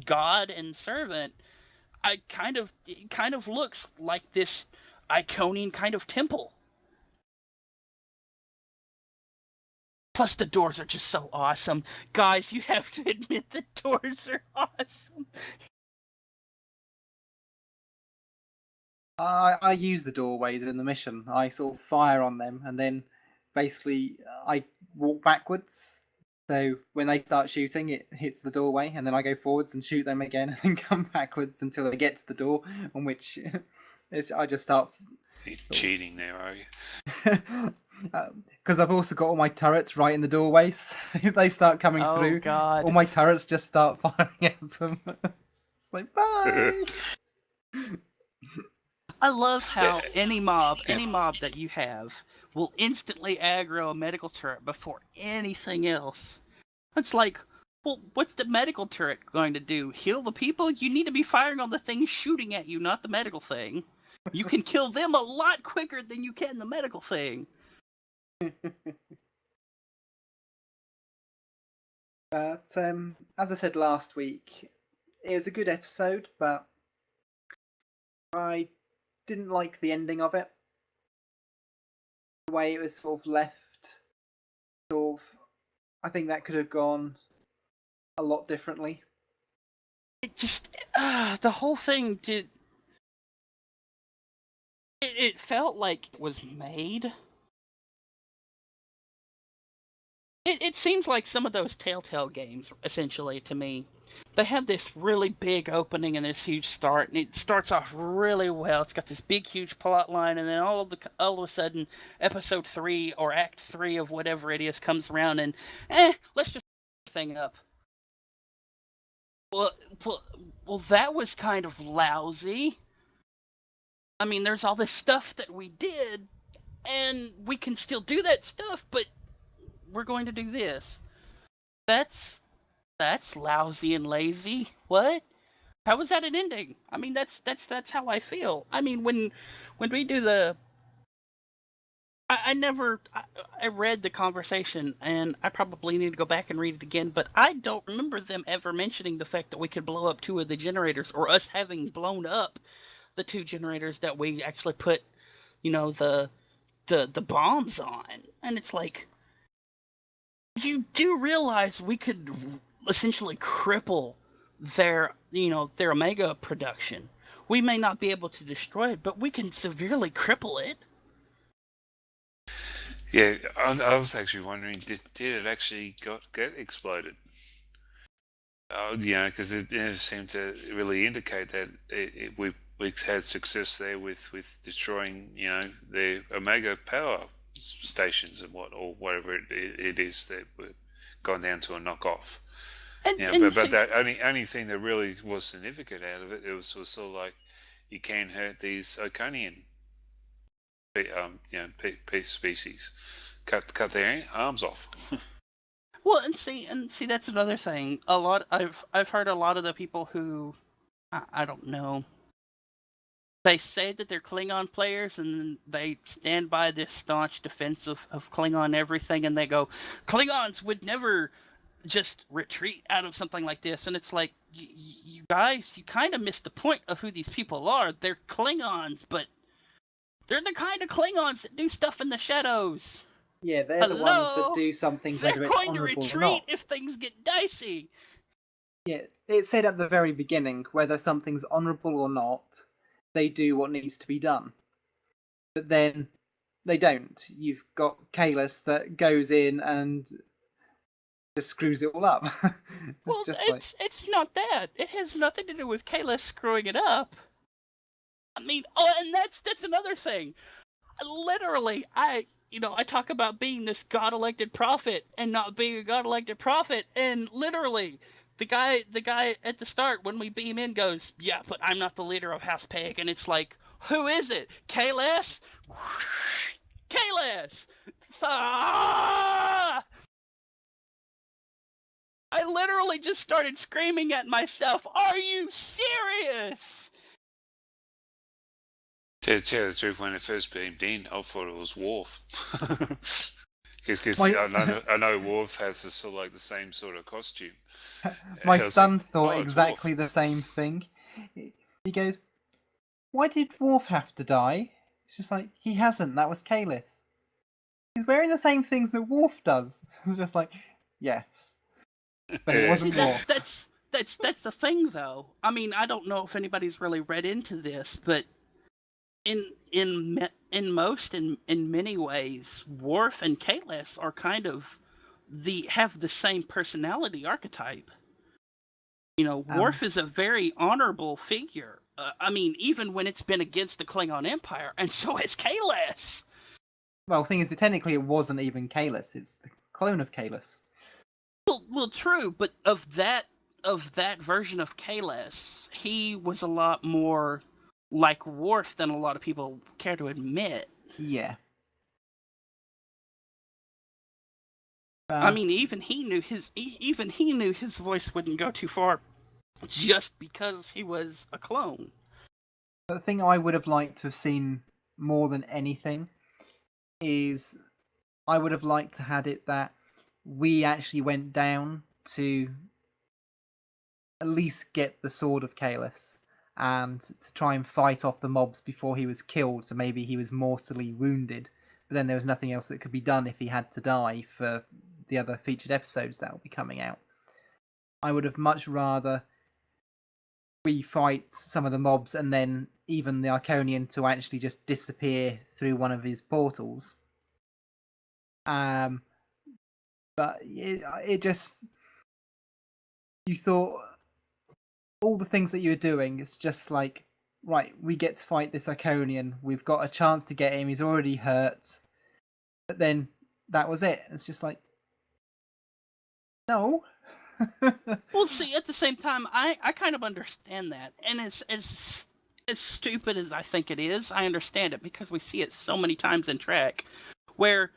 god and servant. It kind of looks like this Iconian kind of temple. Plus, the doors are just so awesome. Guys, you have to admit the doors are awesome. I use the doorways in the mission. I sort of fire on them, and then basically I walk backwards. So when they start shooting, it hits the doorway, and then I go forwards and shoot them again, and then come backwards until they get to the door, on which I just start... You're cheating there, are you? Because I've also got all my turrets right in the doorways. They start coming through. God. All my turrets just start firing at them. It's like, bye! I love how Yeah. any mob that you have will instantly aggro a medical turret before anything else. It's like, well, what's the medical turret going to do? Heal the people? You need to be firing on the thing shooting at you, not the medical thing. You can kill them a lot quicker than you can the medical thing. But as I said last week, it was a good episode, but I didn't like the ending of it. The way it was sort of left, I think that could have gone a lot differently. It just, the whole thing did. It felt like it was made. It seems like some of those Telltale games, essentially, to me. They have this really big opening and this huge start, and it starts off really well. It's got this big, huge plot line, and then all of a sudden, episode 3 or act 3 of whatever it is comes around, and let's just thing up. Well, that was kind of lousy. I mean, there's all this stuff that we did, and we can still do that stuff, but we're going to do this. That's lousy and lazy. What? How was that an ending? I mean, that's how I feel. I mean, when we do the, I read the conversation, and I probably need to go back and read it again, but I don't remember them ever mentioning the fact that we could blow up 2 of the generators, or us having blown up the 2 generators that we actually put, the bombs on. And it's like, you do realize we could essentially cripple their Omega production. We may not be able to destroy it, but we can severely cripple it. Yeah, I was actually wondering, did it actually get exploded? Because it seemed to really indicate that we had success there with destroying, the Omega power stations and whatever it is that were gone down to a knockoff. But the only thing that really was significant out of it was sort of like, you can hurt these Oconian species. Cut their arms off. Well, and see, that's another thing. I've heard a lot of the people who, I don't know, they say that they're Klingon players, and they stand by this staunch defense of Klingon everything, and they go, Klingons would never just retreat out of something like this. And it's like, you guys, you kind of missed the point of who these people are. They're Klingons, but they're the kind of Klingons that do stuff in the shadows. Yeah, they're the ones that do something, whether it's honorable or not. They're going to retreat if things get dicey. Yeah, it said at the very beginning, whether something's honourable or not, they do what needs to be done. But then they don't. You've got Kalis that goes in and just screws it all up. It's not that. It has nothing to do with Kalis screwing it up. I mean, and that's another thing. Literally, I talk about being this God-elected prophet and not being a God-elected prophet, and literally, the guy at the start when we beam in goes, yeah, but I'm not the leader of House Peg, and it's like, who is it? Kalis? Kalis! Ah! I literally just started screaming at myself, are you serious? To tell the truth, when it first beamed in, I thought it was Worf. Because I know Worf has the same sort of costume. My son thought exactly the same thing. He goes, why did Worf have to die? It's just like, he hasn't, that was Kalis. He's wearing the same things that Worf does. It's just like, yes. But it wasn't Worf. That's the thing, though. I mean, I don't know if anybody's really read into this, but in many ways, Worf and Kalis are kind of have the same personality archetype. Worf is a very honorable figure. I mean, even when it's been against the Klingon Empire, and so is Kalis. Well, the thing is, technically, it wasn't even Kalis. It's the clone of Kalis. Well, true, but of that version of Kalis, he was a lot more like Worf than a lot of people care to admit. Yeah. I mean, even he knew his voice wouldn't go too far, just because he was a clone. The thing I would have liked to have seen more than anything is I would have liked to had it that we actually went down to at least get the sword of Kalis and to try and fight off the mobs before he was killed, so maybe he was mortally wounded. But then there was nothing else that could be done if he had to die for the other featured episodes that will be coming out. I would have much rather we fight some of the mobs and then even the Arconian to actually just disappear through one of his portals. But it just... You thought all the things that you were doing, it's just like, right, we get to fight this Iconian. We've got a chance to get him. He's already hurt. But then that was it. It's just like, no. Well, see, at the same time, I kind of understand that. And as stupid as I think it is, I understand it because we see it so many times in Trek where,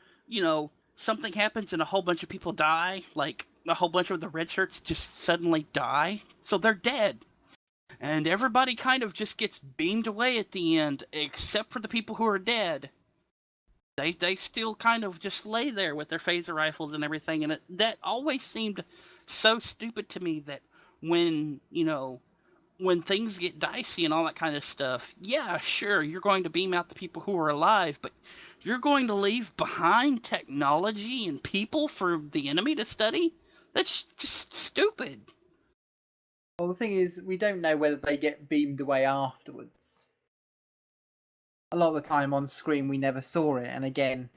something happens and a whole bunch of people die, like a whole bunch of the red shirts just suddenly die, so they're dead. And everybody kind of just gets beamed away at the end, except for the people who are dead. They still kind of just lay there with their phaser rifles and everything, and that always seemed so stupid to me that when things get dicey and all that kind of stuff, yeah, sure, you're going to beam out the people who are alive, but you're going to leave behind technology and people for the enemy to study? That's just stupid. Well, the thing is, we don't know whether they get beamed away afterwards. A lot of the time on screen we never saw it, and again,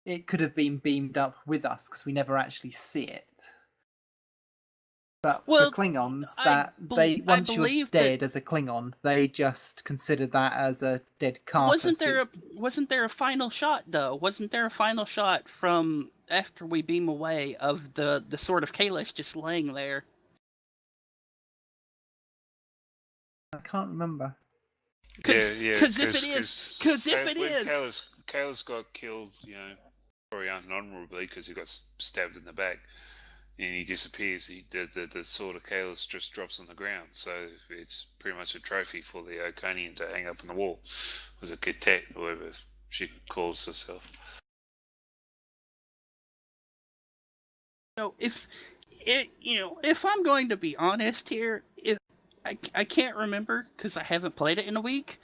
it could have been beamed up with us because we never actually see it. But for Klingons, once you're dead as a Klingon, they just consider that as a dead carcass. Wasn't there a final shot though? Wasn't there a final shot from after we beam away of the sword of Kalis just laying there? I can't remember. Because if it is, Kalis got killed, very unhonorably because he got stabbed in the back. And he disappears. The sword of Kalis just drops on the ground. So it's pretty much a trophy for the Oconian to hang up on the wall. It was a Cadet, or whatever she calls herself. If I'm going to be honest here, if I can't remember because I haven't played it in a week,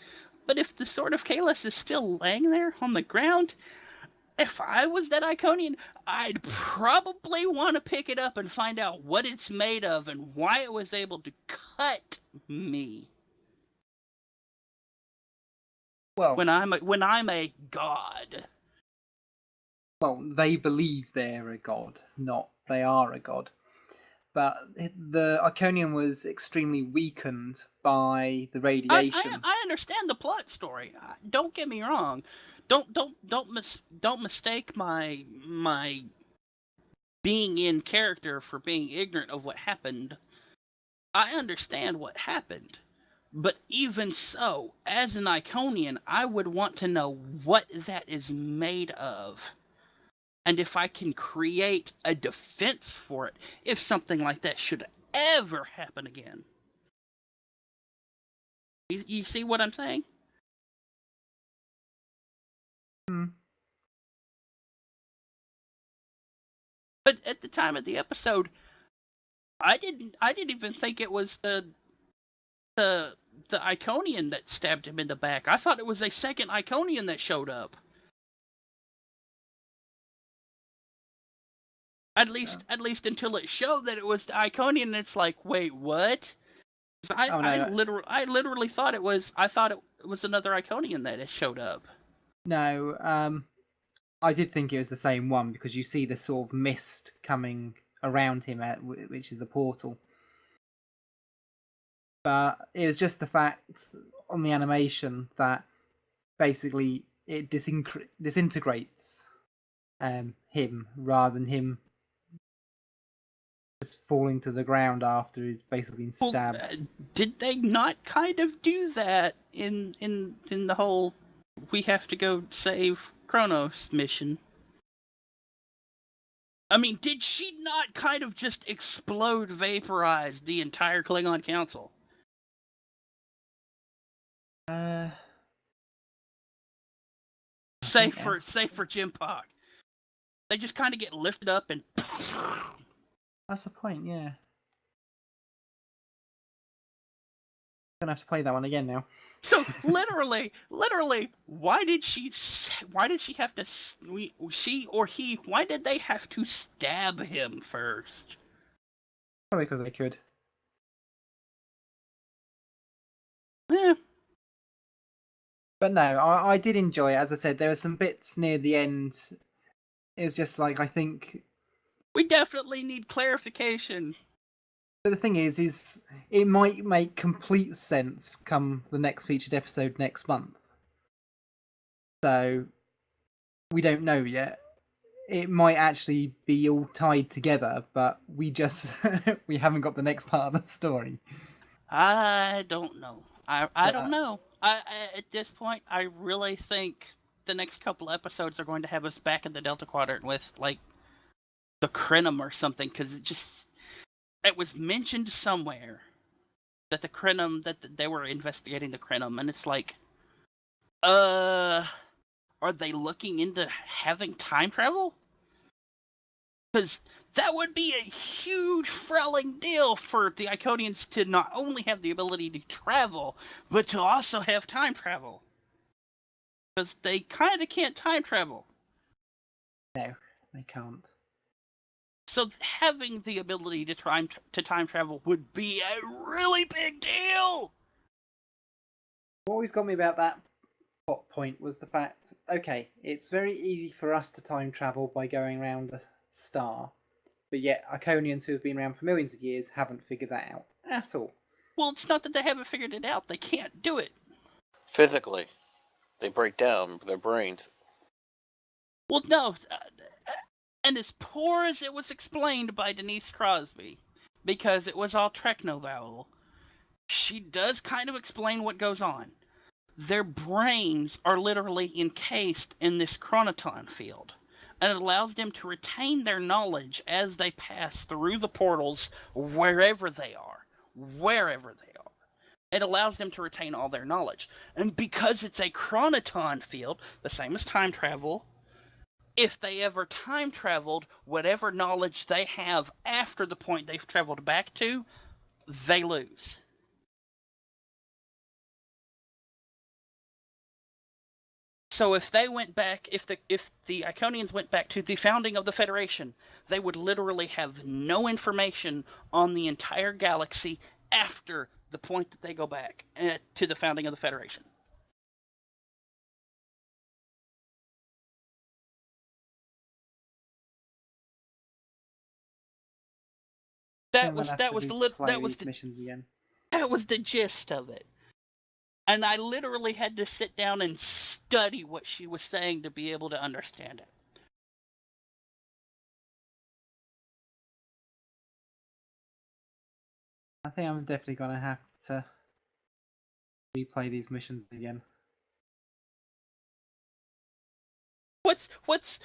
but if the sword of Kalis is still laying there on the ground, if I was that Iconian, I'd probably want to pick it up and find out what it's made of and why it was able to cut me. Well, when I'm a god. Well, they believe they're a god, not they are a god. But the Iconian was extremely weakened by the radiation. I understand the plot story. Don't get me wrong. Don't mistake my being in character for being ignorant of what happened. I understand what happened, but even so, as an Iconian, I would want to know what that is made of, and if I can create a defense for it if something like that should ever happen again. You see what I'm saying? But at the time of the episode, I didn't even think it was the Iconian that stabbed him in the back. I thought it was a second Iconian that showed up. At least until it showed that it was the Iconian, and it's like, wait, what? I literally thought it was another Iconian that showed up. No, I did think it was the same one because you see the sort of mist coming around him, which is the portal. But it was just the fact on the animation that basically it disintegrates him rather than him just falling to the ground after he's basically been stabbed. Well, did they not kind of do that in the whole we have to go save Kronos mission? I mean, did she not kind of just explode, vaporize the entire Klingon Council? Save for Jim Park. They just kind of get lifted up and. That's the point, yeah. Gonna have to play that one again now. So literally, why did she have to? She or he? Why did they have to stab him first? Probably because they could. Yeah. But no, I did enjoy it. As I said, there were some bits near the end. It was just like, I think... We definitely need clarification. But the thing is it might make complete sense come the next featured episode next month. So, we don't know yet. It might actually be all tied together, but we just... we haven't got the next part of the story. I don't know. I don't know. At this point, I really think the next couple episodes are going to have us back in the Delta Quadrant with, like, the Krenim or something, because it was mentioned somewhere that the Krenim, that they were investigating the Krenim, and it's like, are they looking into having time travel? Because that would be a huge frelling deal for the Iconians to not only have the ability to travel, but to also have time travel. Because they kind of can't time travel. No, they can't. So having the ability to time travel would be a really big deal! What always got me about that plot point was the fact, okay, it's very easy for us to time travel by going around a star, but yet Iconians who have been around for millions of years haven't figured that out at all. Well, it's not that they haven't figured it out, they can't do it. Physically. They break down their brains. Well, no, and as poor as it was explained by Denise Crosby, because it was all techno-vowel, she does kind of explain what goes on. Their brains are literally encased in this chronoton field, and it allows them to retain their knowledge as they pass through the portals wherever they are. It allows them to retain all their knowledge. And because it's a chronoton field, the same as time travel, if they ever time traveled, whatever knowledge they have after the point they've traveled back to, they lose. So if they went back, if the Iconians went back to the founding of the Federation, they would literally have no information on the entire galaxy after the point that they go back to the founding of the Federation. That was the gist of it. And I literally had to sit down and study what she was saying to be able to understand it. I think I'm definitely going to have to replay these missions again. What's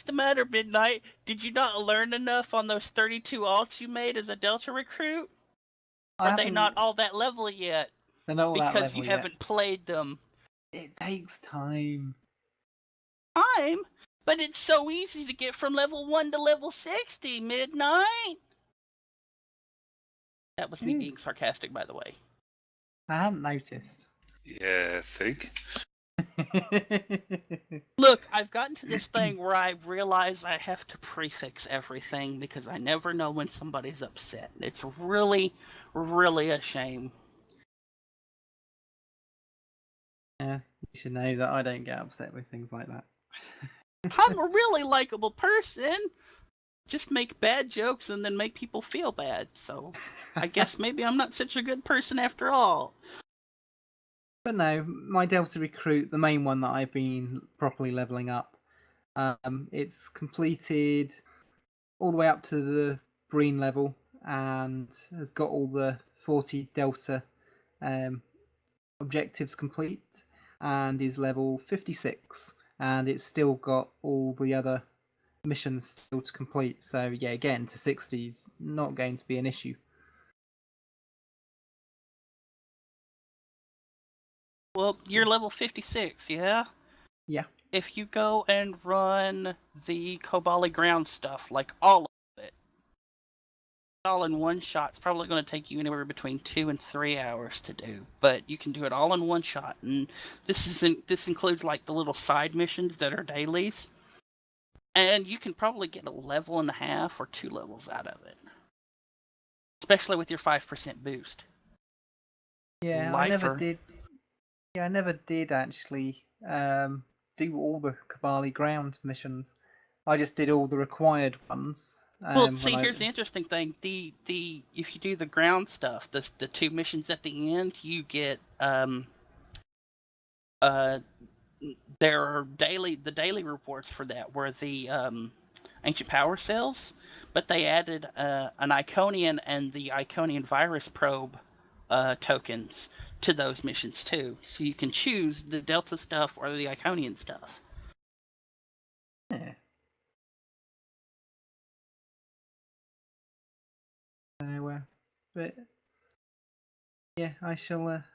the matter, Midnight? Did you not learn enough on those 32 alts you made as a Delta recruit? Are they not all that level yet? They're not all that level because you haven't played them. It takes time. Time? But it's so easy to get from level 1 to level 60, Midnight! That was me being sarcastic, by the way. I hadn't noticed. Yeah, I think. Look, I've gotten to this thing where I realize I have to prefix everything because I never know when somebody's upset. It's really, really a shame. Yeah, you should know that I don't get upset with things like that. I'm a really likable person. Just make bad jokes and then make people feel bad. So I guess maybe I'm not such a good person after all. But no, my Delta Recruit, the main one that I've been properly leveling up, it's completed all the way up to the Breen level. and has got all the 40 Delta objectives complete, and is level 56, and it's still got all the other missions still to complete. So yeah, again, to 60 is not going to be an issue. Well, you're level 56, yeah? Yeah. If you go and run the Kobali ground stuff, like all of it, all in one shot, it's probably going to take you anywhere between 2 and 3 hours to do. But you can do it all in one shot, and this includes like the little side missions that are dailies, and you can probably get a level and a half or 2 levels out of it, especially with your 5% boost. Yeah, I never did. Yeah, I never did actually do all the Kabali ground missions. I just did all the required ones. Well, see, here's the interesting thing: the if you do the ground stuff, the 2 missions at the end, you get there are the daily reports for that were the ancient power cells, but they added an Iconian and the Iconian virus probe tokens to those missions too, so you can choose the Delta stuff or the Iconian stuff. Yeah. So, but yeah, I shall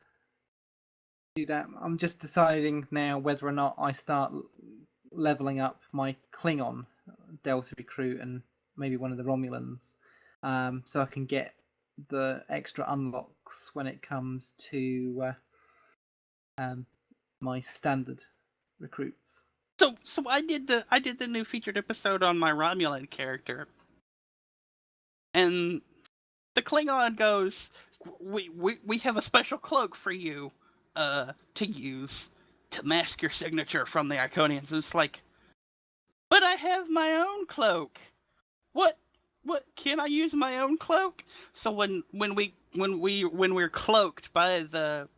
do that. I'm just deciding now whether or not I start leveling up my Klingon Delta recruit and maybe one of the Romulans, so I can get the extra unlocks when it comes to my standard recruits. So I did the new featured episode on my Romulan character, and the Klingon goes, "We have a special cloak for you, to use to mask your signature from the Iconians." And it's like, but I have my own cloak. What? Can I use my own cloak? So when we're cloaked by the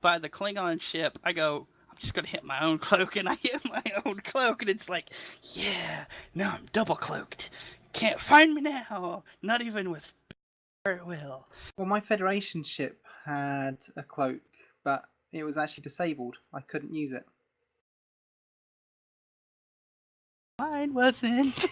Klingon ship, I go, I'm just gonna hit my own cloak, and I hit my own cloak, and it's like, yeah, now I'm double cloaked. Can't find me now, not even with it will. Well, my Federation ship had a cloak, but it was actually disabled. I couldn't use it. Mine wasn't.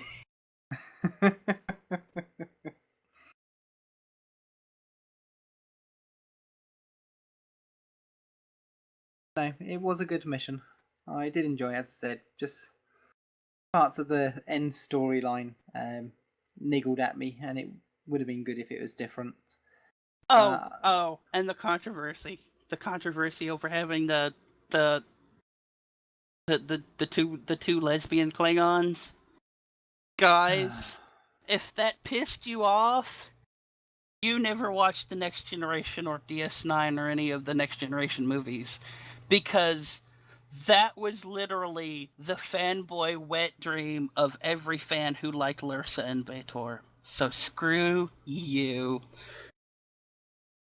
No, it was a good mission. I did enjoy it, as I said. Just parts of the end storyline niggled at me, and it would have been good if it was different. And the controversy over having the two lesbian Klingons. Guys, if that pissed you off, you never watched the Next Generation or DS9 or any of the Next Generation movies, because that was literally the fanboy wet dream of every fan who liked Lursa and B'Etor. So screw you.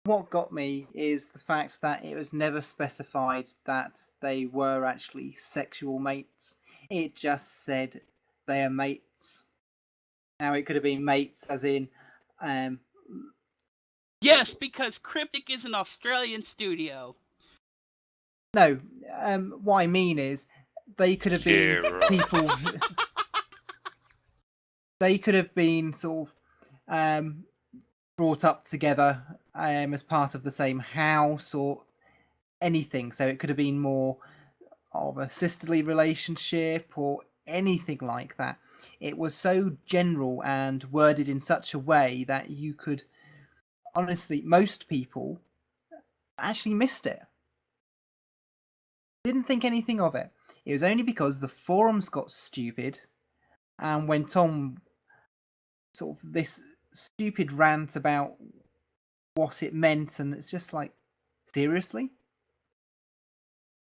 What got me is the fact that it was never specified that they were actually sexual mates. It just said they are mates. Now, it could have been mates as in... Yes, because Cryptic is an Australian studio. No, what I mean is they could have been people... They could have been sort of brought up together as part of the same house or anything. So it could have been more of a sisterly relationship or anything like that. It was so general and worded in such a way that you could, honestly, most people actually missed it. Didn't think anything of it. It was only because the forums got stupid and went on sort of this stupid rant about what it meant, and it's just like, seriously?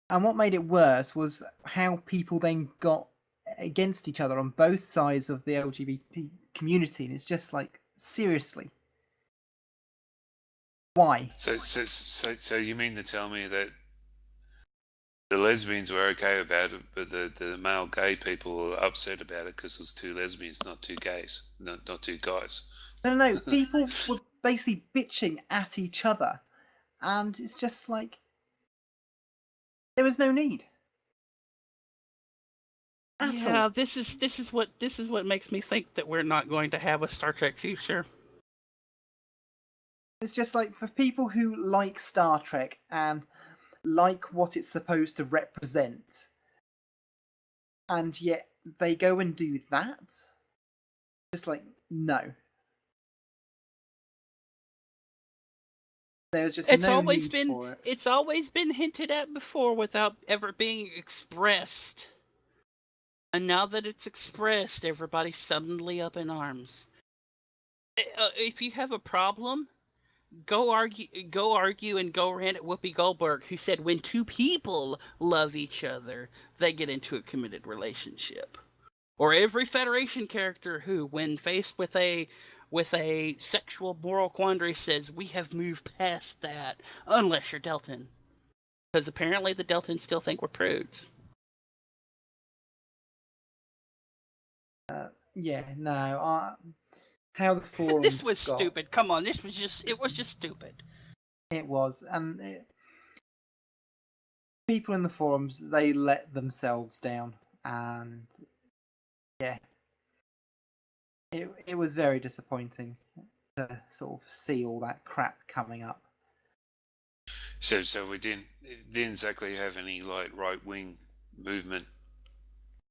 And what made it worse was how people then got against each other on both sides of the LGBT community, and it's just like, seriously? Why? So you mean to tell me that the lesbians were okay about it, but the male gay people were upset about it because it was 2 lesbians, not 2 gays, not 2 guys? No. People were basically bitching at each other, and it's just like there was no need. At all. This is what makes me think that we're not going to have a Star Trek future. It's just like for people who like Star Trek and like what it's supposed to represent, and yet they go and do that. Just like no. There's just It's no always need been for it. it's always been hinted at before without ever being expressed. And now that it's expressed, everybody's suddenly up in arms. If you have a problem, go argue and go rant at Whoopi Goldberg, who said when two people love each other, they get into a committed relationship. Or every Federation character who, when faced with a sexual moral quandary, says we have moved past that, unless you're Deltan. Because apparently the Deltans still think we're prudes. How the forums This was got, stupid. Come on, it was just stupid. It was, people in the forums, they let themselves down, and yeah, it was very disappointing to sort of see all that crap coming up. So we didn't exactly have any like right wing movement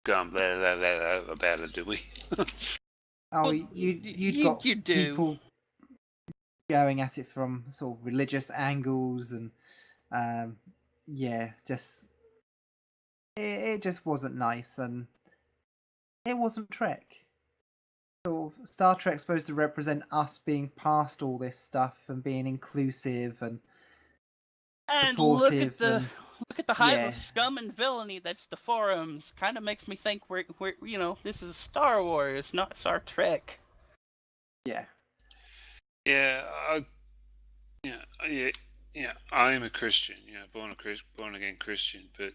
going blah, blah, blah, blah about it, do we? Oh, Well, you'd got you do. people going at it from sort of religious angles, and just it just wasn't nice, and it wasn't Trek. Sort of Star Trek's supposed to represent us being past all this stuff and being inclusive and look supportive. at the hive yeah. of scum and villainy that's the forums. Kind of makes me think we're this is Star Wars, not Star Trek. Yeah. Yeah, I am a Christian, born again Christian, but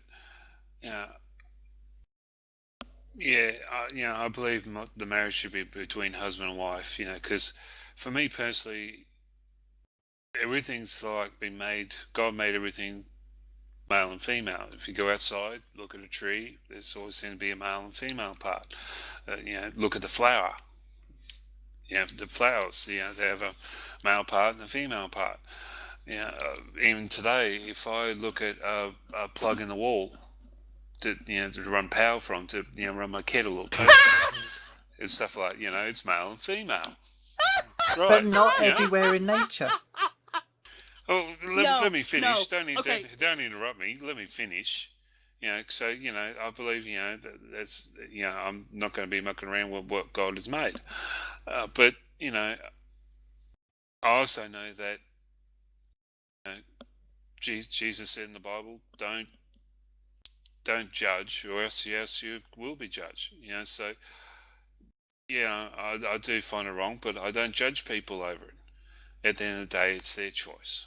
I believe the marriage should be between husband and wife, because for me personally, everything's like been made. God made everything male and female. If you go outside, look at a tree, there's always seems to be a male and female part. Look at the flower. The flowers, they have a male part and a female part. Even today, if I look at a plug in the wall to run power from, to run my kettle or toaster, and stuff like it's male and female. Right, But not everywhere in nature. Oh, let me finish. No. Don't interrupt me. Let me finish. So I believe that's I'm not going to be mucking around with what God has made, but I also know that Jesus said in the Bible, don't judge, or else you will be judged. So I do find it wrong, but I don't judge people over it. At the end of the day, it's their choice.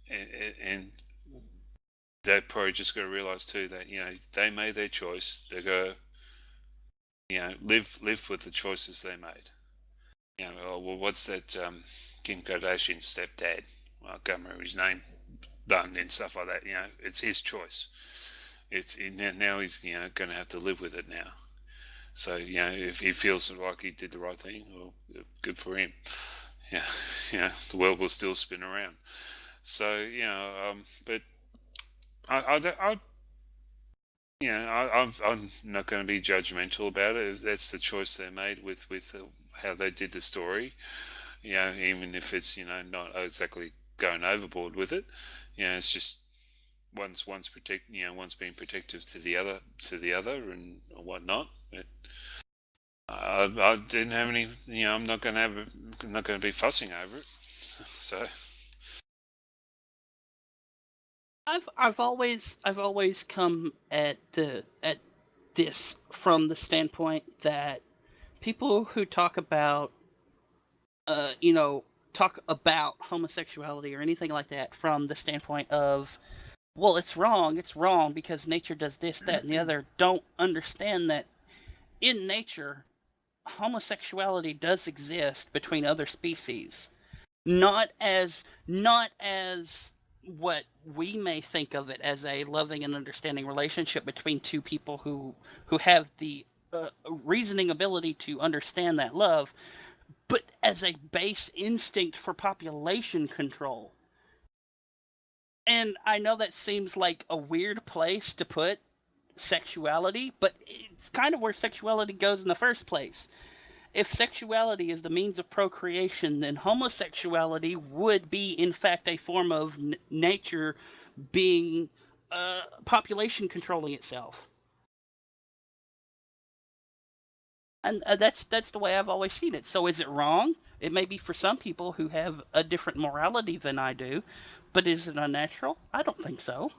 And they're probably just got to realize too that they made their choice. They got to live with the choices they made. What's that? Kim Kardashian's stepdad. Well, I can't remember his name. Done and stuff like that. It's his choice. Now he's going to have to live with it now. So if he feels like he did the right thing, well, good for him. The world will still spin around. So but I'm not going to be judgmental about it. That's the choice they made with how they did the story. Even if it's not exactly going overboard with it. It's just one's being protective to the other and whatnot. But I didn't have any. I'm not going to be fussing over it. So. I've always come at this from the standpoint that people who talk about homosexuality or anything like that from the standpoint of, well, it's wrong because nature does this, that, and the other, don't understand that in nature, homosexuality does exist between other species, not as what we may think of it as a loving and understanding relationship between two people who have the reasoning ability to understand that love, but as a base instinct for population control. And I know that seems like a weird place to put sexuality, but it's kind of where sexuality goes in the first place. If sexuality is the means of procreation, then homosexuality would be, in fact, a form of nature being population controlling itself. And that's the way I've always seen it. So is it wrong? It may be for some people who have a different morality than I do, but is it unnatural? I don't think so.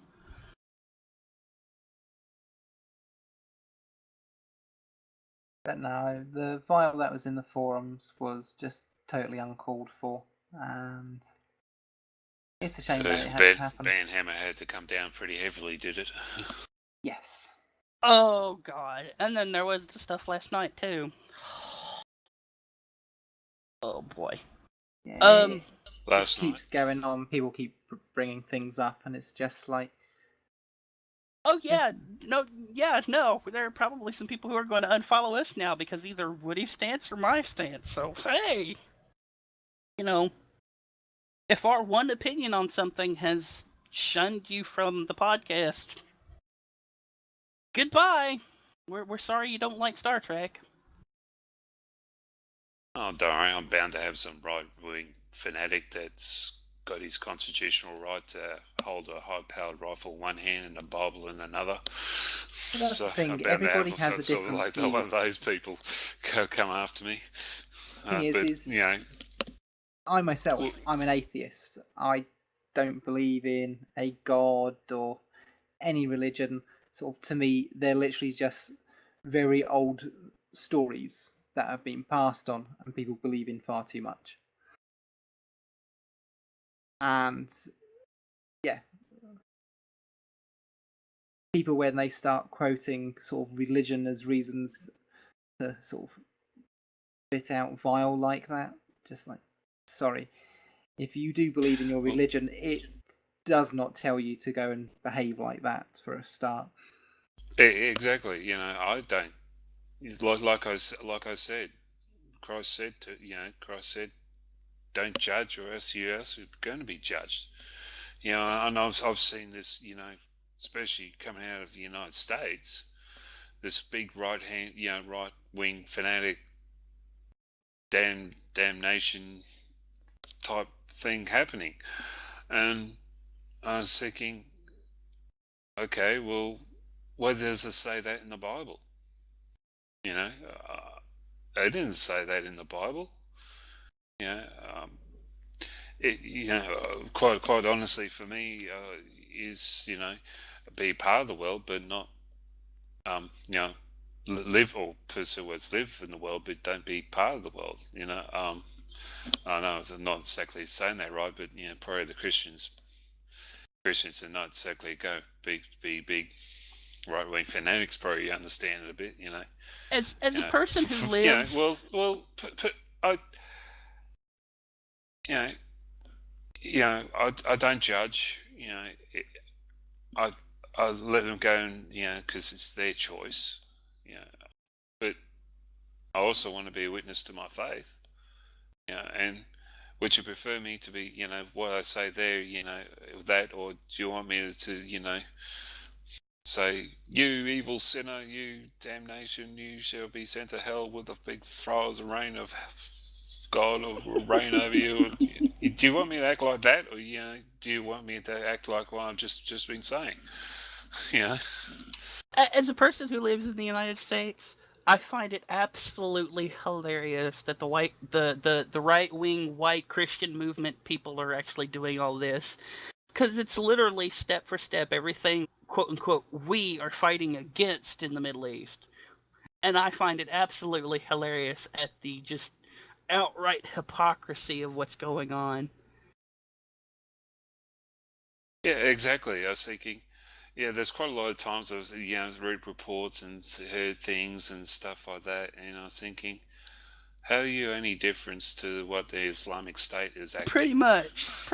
But no, the vial that was in the forums was just totally uncalled for, and it's a shame that it had to happen. Van Hammer had to come down pretty heavily, did it? Yes. Oh god! And then there was the stuff last night too. Oh boy. Yeah, it Last keeps night. going on. People keep bringing things up, and it's just like, Oh yeah, no. There are probably some people who are going to unfollow us now because either Woody's stance or my stance. So hey, if our one opinion on something has shunned you from the podcast, goodbye. We're sorry you don't like Star Trek. Oh, don't worry, I'm bound to have some right-wing fanatic that's got his constitutional right to hold a high-powered rifle in one hand and a Bible in another. that's So the thing. I'm bound to Everybody have has a sort of different like view. one of those people come after me. Thing But is, you know, I myself, I'm an atheist. I don't believe in a god or any religion. Sort of, to me, they're literally just very old stories that have been passed on, and people believe in far too much. And yeah, people, when they start quoting sort of religion as reasons to sort of spit out vile like that, just like, sorry, if you do believe in your religion, it does not tell you to go and behave like that for a start. exactly. You know, I don't like I said. Christ said, don't judge, or else you're going to be judged. You know, and I've seen this. You know, especially coming out of the United States, this big right wing fanatic damnation type thing happening, and I was thinking, okay, well, where does it say that in the Bible? You know, it didn't say that in the Bible. You know, quite honestly, for me, is be part of the world, but not live, or pursue words, live in the world, but don't be part of the world. I know it's not exactly saying that right, but probably the Christians are not exactly go be big right wing fanatics. Probably understand it a bit. As a person who lives, I don't judge. I let them go, and because it's their choice. But I also want to be a witness to my faith. And would you prefer me to be, what I say there, that, or do you want me to say, you evil sinner, you damnation, you shall be sent to hell with the big fires of rain of God will reign over you? Do you want me to act like that, or do you want me to act like what I've just been saying? As a person who lives in the United States, I find it absolutely hilarious that the right wing white Christian movement people are actually doing all this, because it's literally step for step everything quote unquote we are fighting against in the Middle East, and I find it absolutely hilarious at the just outright hypocrisy of what's going on. Yeah, exactly. I was thinking, there's quite a lot of times I've read reports and heard things and stuff like that, and I was thinking, How are you any difference to what the Islamic State is acting? Pretty much.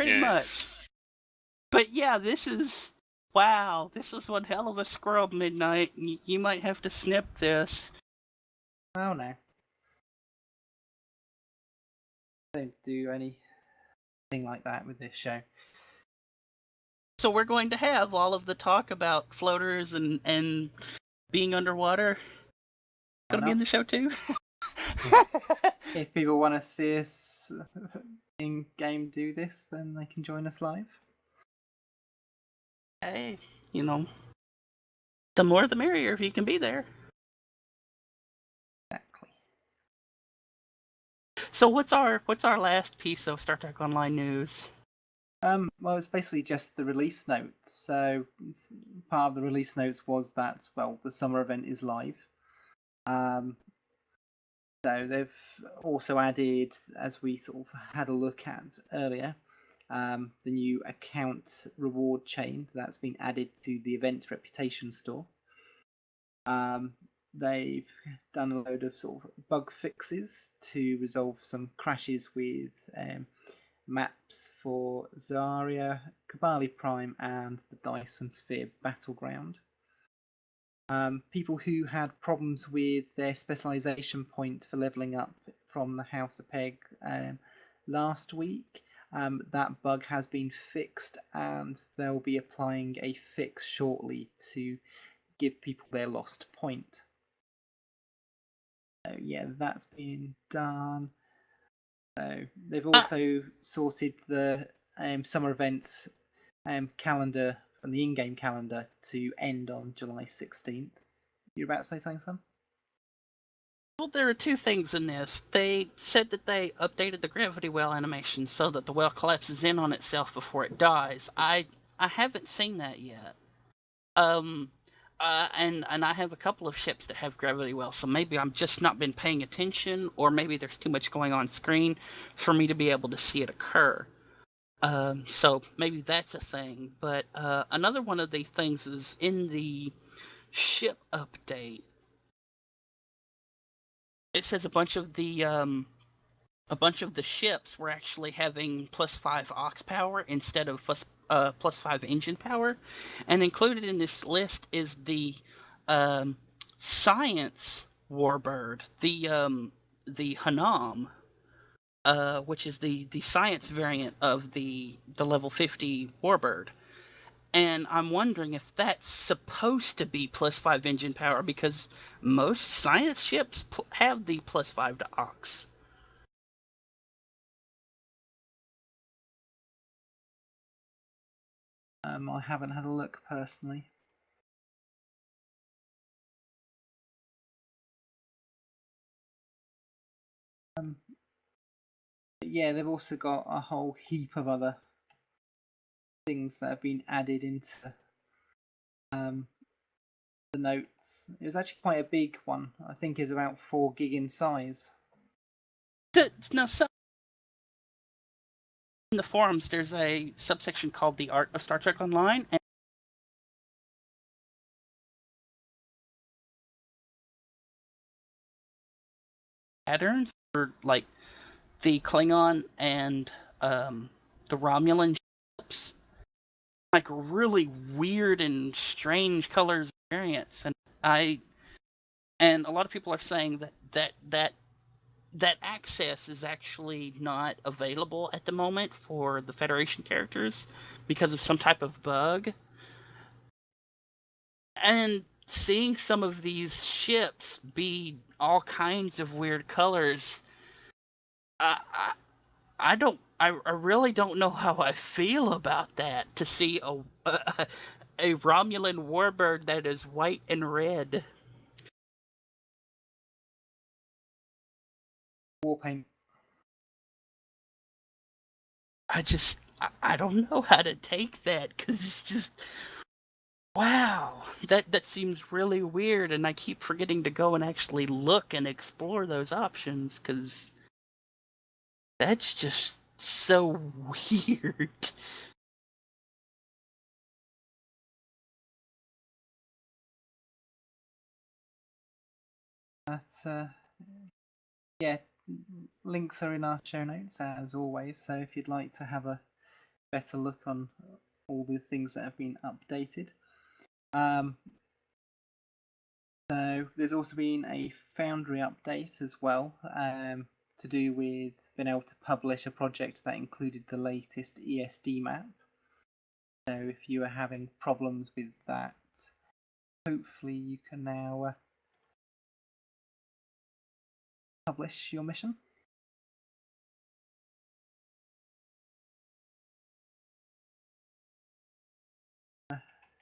But yeah, this is wow. This was one hell of a scrub midnight. You might have to snip this. Oh no. Don't do anything like that with this show. So we're going to have all of the talk about floaters and being underwater. Going to be in the show too. If people want to see us in game do this, then they can join us live. Hey, the more the merrier if you can be there. Exactly. So what's our last piece of Star Trek Online news? Well, it's basically just the release notes. So part of the release notes was that, well, the summer event is live. So they've also added, as we sort of had a look at earlier, the new account reward chain that's been added to the event reputation store. They've done a load of sort of bug fixes to resolve some crashes with maps for Zarya, Kabali Prime, and the Dyson Sphere Battleground. People who had problems with their specialization point for leveling up from the House of Peg last week, that bug has been fixed, and they'll be applying a fix shortly to give people their lost point. So yeah, that's been done. So they've also sorted the summer events calendar and the in-game calendar to end on July 16th. You're about to say something, son? Well, there are two things in this. They said that they updated the gravity well animation so that the well collapses in on itself before it dies. I haven't seen that yet. And I have a couple of ships that have gravity wells, so maybe I'm just not been paying attention, or maybe there's too much going on screen for me to be able to see it occur. So maybe that's a thing. But another one of these things is in the ship update. It says a bunch of the ships were actually having +5 aux power instead of +5 engine power, and included in this list is the science warbird, the Hanam, which is the science variant of the level 50 warbird. And I'm wondering if that's supposed to be +5 engine power, because most science ships have the +5 to aux. I haven't had a look personally. But yeah, they've also got a whole heap of other things that have been added into the notes. It was actually quite a big one. I think it's about 4 gig in size. Now, in the forums, there's a subsection called the Art of Star Trek Online, and patterns for like the Klingon and the Romulan ships, like really weird and strange colors variants, and a lot of people are saying that access is actually not available at the moment for the Federation characters because of some type of bug. And seeing some of these ships be all kinds of weird colors, I really don't know how I feel about that. To see a Romulan warbird that is white and red. Warpaint. I don't know how to take that, because it's just, wow, that seems really weird, and I keep forgetting to go and actually look and explore those options, because that's just so weird. That's yeah, links are in our show notes as always, so if you'd like to have a better look on all the things that have been updated. So there's also been a Foundry update as well, to do with being able to publish a project that included the latest ESD map. So if you are having problems with that, hopefully you can now publish your mission.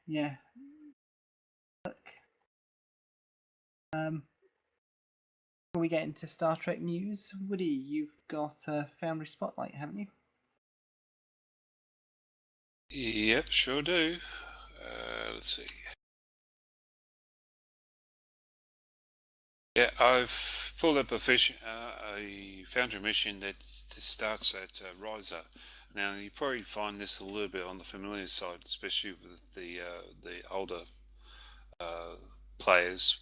Yeah. Look. Before we get into Star Trek news, Woody, you've got a Foundry Spotlight, haven't you? Yep, sure do. Let's see. Yeah, I've pulled up a Foundry mission that starts at Riser. Now, you probably find this a little bit on the familiar side, especially with the older players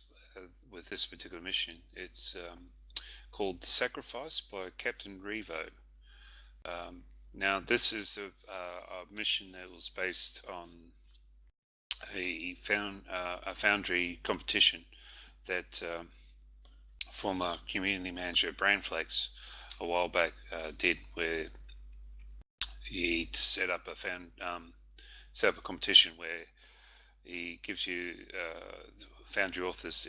with this particular mission. It's called Sacrifice by Captain Revo. Now, this is a mission that was based on a Foundry competition that former community manager Brainflex a while back did, where he set up a competition where he gives you Foundry authors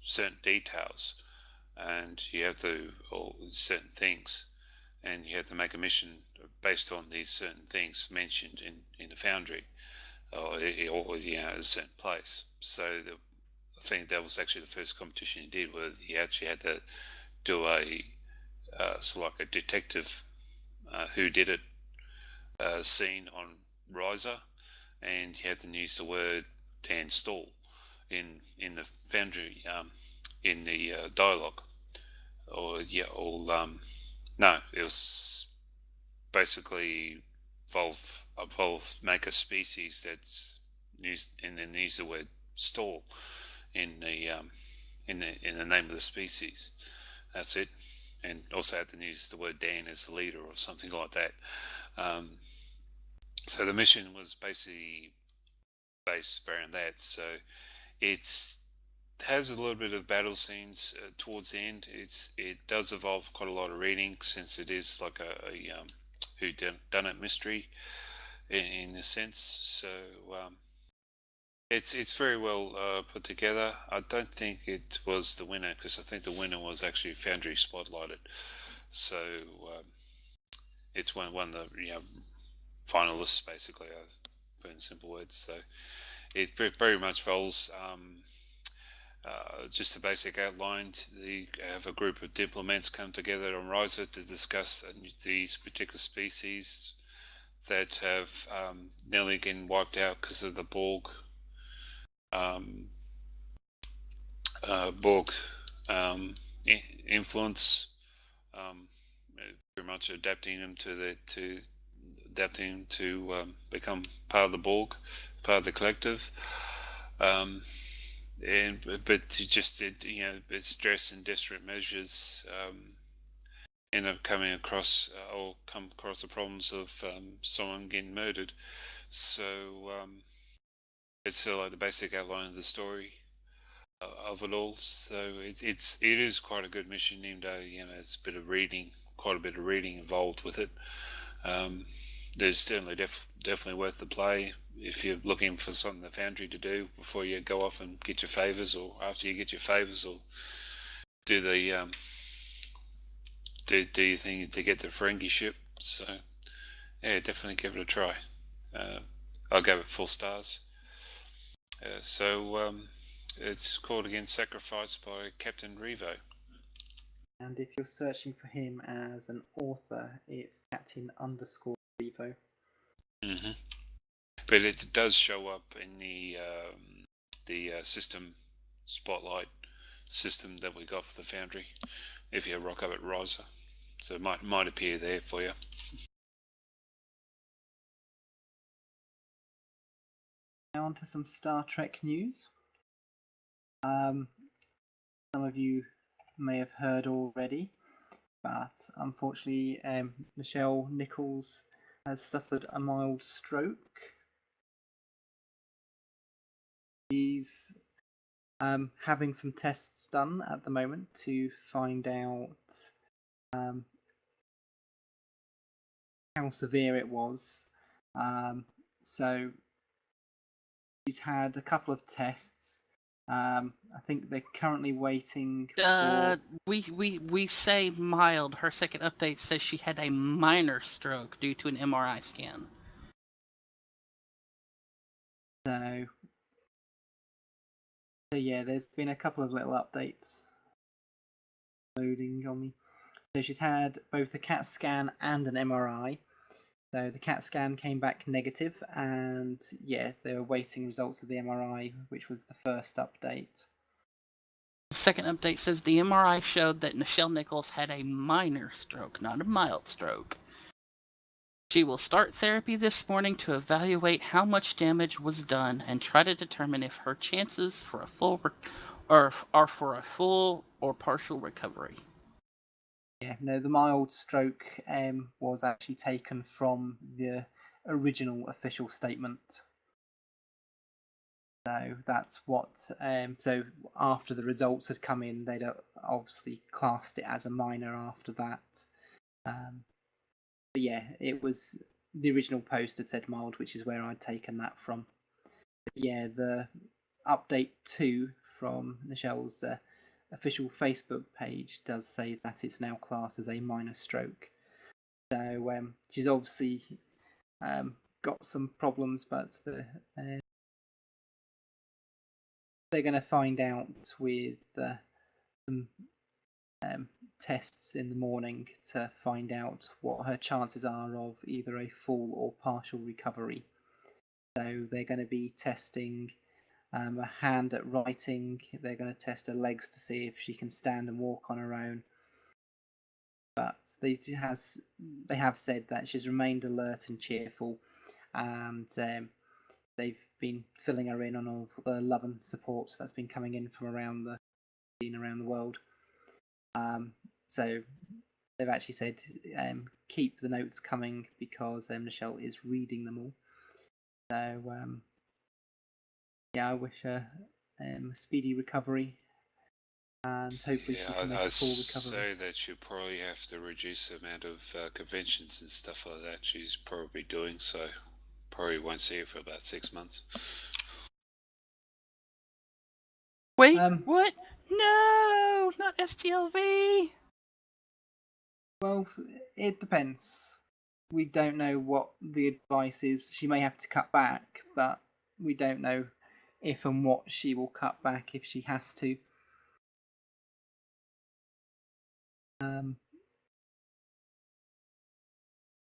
certain details, and you have to, or certain things, and you have to make a mission based on these certain things mentioned in the Foundry, or a certain place. So I think that was actually the first competition he did, where he actually had to do a sort of like a detective who did it scene on Riser, and he had to use the word to install in the Foundry in the dialogue, no, it was basically evolve make a species that's used, and then use the word stall in the name of the species. That's it. And also had to use the word Dan as the leader or something like that. So the mission was basically based around that. So it has a little bit of battle scenes towards the end. It does involve quite a lot of reading, since it is like a whodunit mystery in a sense. So it's very well put together. I don't think it was the winner, because I think the winner was actually Foundry Spotlighted. So it's one of the finalists, basically. I put in simple words. So it very much follows just a basic outline. They have a group of diplomats come together on Riser to discuss these particular species that have nearly getting wiped out because of the Borg influence, very much adapting them to become part of the Borg, part of the collective. But just it's stress and desperate measures end up coming across the problems of someone getting murdered. So it's like the basic outline of the story of it all. So it is quite a good mission, even though it's quite a bit of reading involved with it. There's certainly definitely worth the play if you're looking for something the Foundry to do before you go off and get your favors, or after you get your favors, or do the do your thing to get the Ferengi ship. So yeah, definitely give it a try. I'll go with 4 stars. So it's called again Sacrifice by Captain Revo. And if you're searching for him as an author, it's Captain_Revo. Mm-hmm. But it does show up in the system spotlight system that we got for the Foundry if you rock up at Riser. So it might appear there for you. Now on to some Star Trek news. Some of you may have heard already, but unfortunately, Michelle Nichols has suffered a mild stroke. She's having some tests done at the moment to find out how severe it was. So she's had a couple of tests. I think they're currently waiting for. We say mild. Her second update says she had a minor stroke due to an MRI scan. So yeah, there's been a couple of little updates loading on me. So she's had both a CAT scan and an MRI. So the CAT scan came back negative, and yeah, they were waiting results of the MRI, which was the first update. The second update says the MRI showed that Nichelle Nichols had a minor stroke, not a mild stroke. She will start therapy this morning to evaluate how much damage was done and try to determine if her chances for a full are for a full or partial recovery. Yeah, no, the mild stroke was actually taken from the original official statement. So that's what. So after the results had come in, they'd obviously classed it as a minor after that. But yeah, it was the original post had said mild, which is where I'd taken that from. But yeah, the update 2 from Michelle's official Facebook page does say that it's now classed as a minor stroke. So she's obviously got some problems, but they're going to find out with some tests in the morning to find out what her chances are of either a full or partial recovery. So they're going to be testing a hand at writing. They're going to test her legs to see if she can stand and walk on her own. But they have said that she's remained alert and cheerful, and they've been filling her in on all the love and support that's been coming in from around the scene around the world. So they've actually said keep the notes coming because Michelle is reading them all. So yeah, I wish her a speedy recovery, and hopefully she can make a full recovery. Say that you probably have to reduce the amount of conventions and stuff like that she's probably doing, so probably won't see her for about 6 months. Wait, what? No, not STLV. Well, it depends. We don't know what the advice is. She may have to cut back, but we don't know if and what she will cut back if she has to.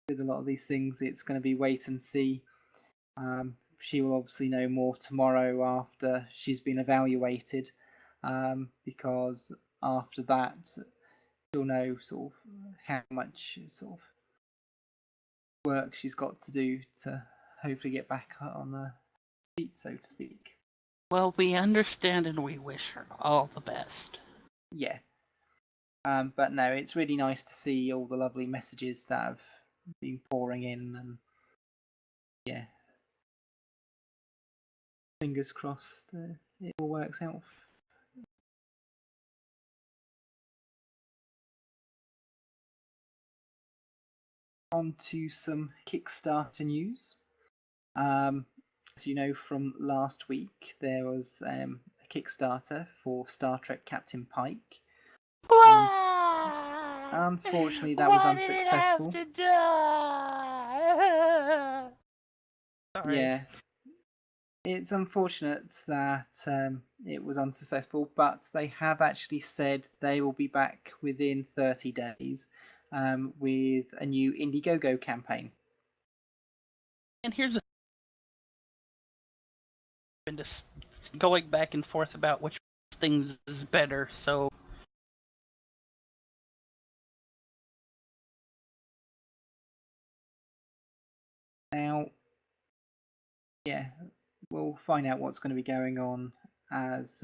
With a lot of these things, it's going to be wait and see. She will obviously know more tomorrow after she's been evaluated, because after that, she'll know sort of how much sort of work she's got to do to hopefully get back on her feet, so to speak. Well, we understand and we wish her all the best. Yeah. But no, it's really nice to see all the lovely messages that have been pouring in, and yeah, fingers crossed it all works out. On to some Kickstarter news. As you know from last week, there was a Kickstarter for Star Trek Captain Pike. Unfortunately, that was unsuccessful. Why did it have to die? Sorry. Yeah, it's unfortunate that it was unsuccessful, but they have actually said they will be back within 30 days with a new Indiegogo campaign. And here's been just going back and forth about which things is better, so now, yeah, we'll find out what's going to be going on as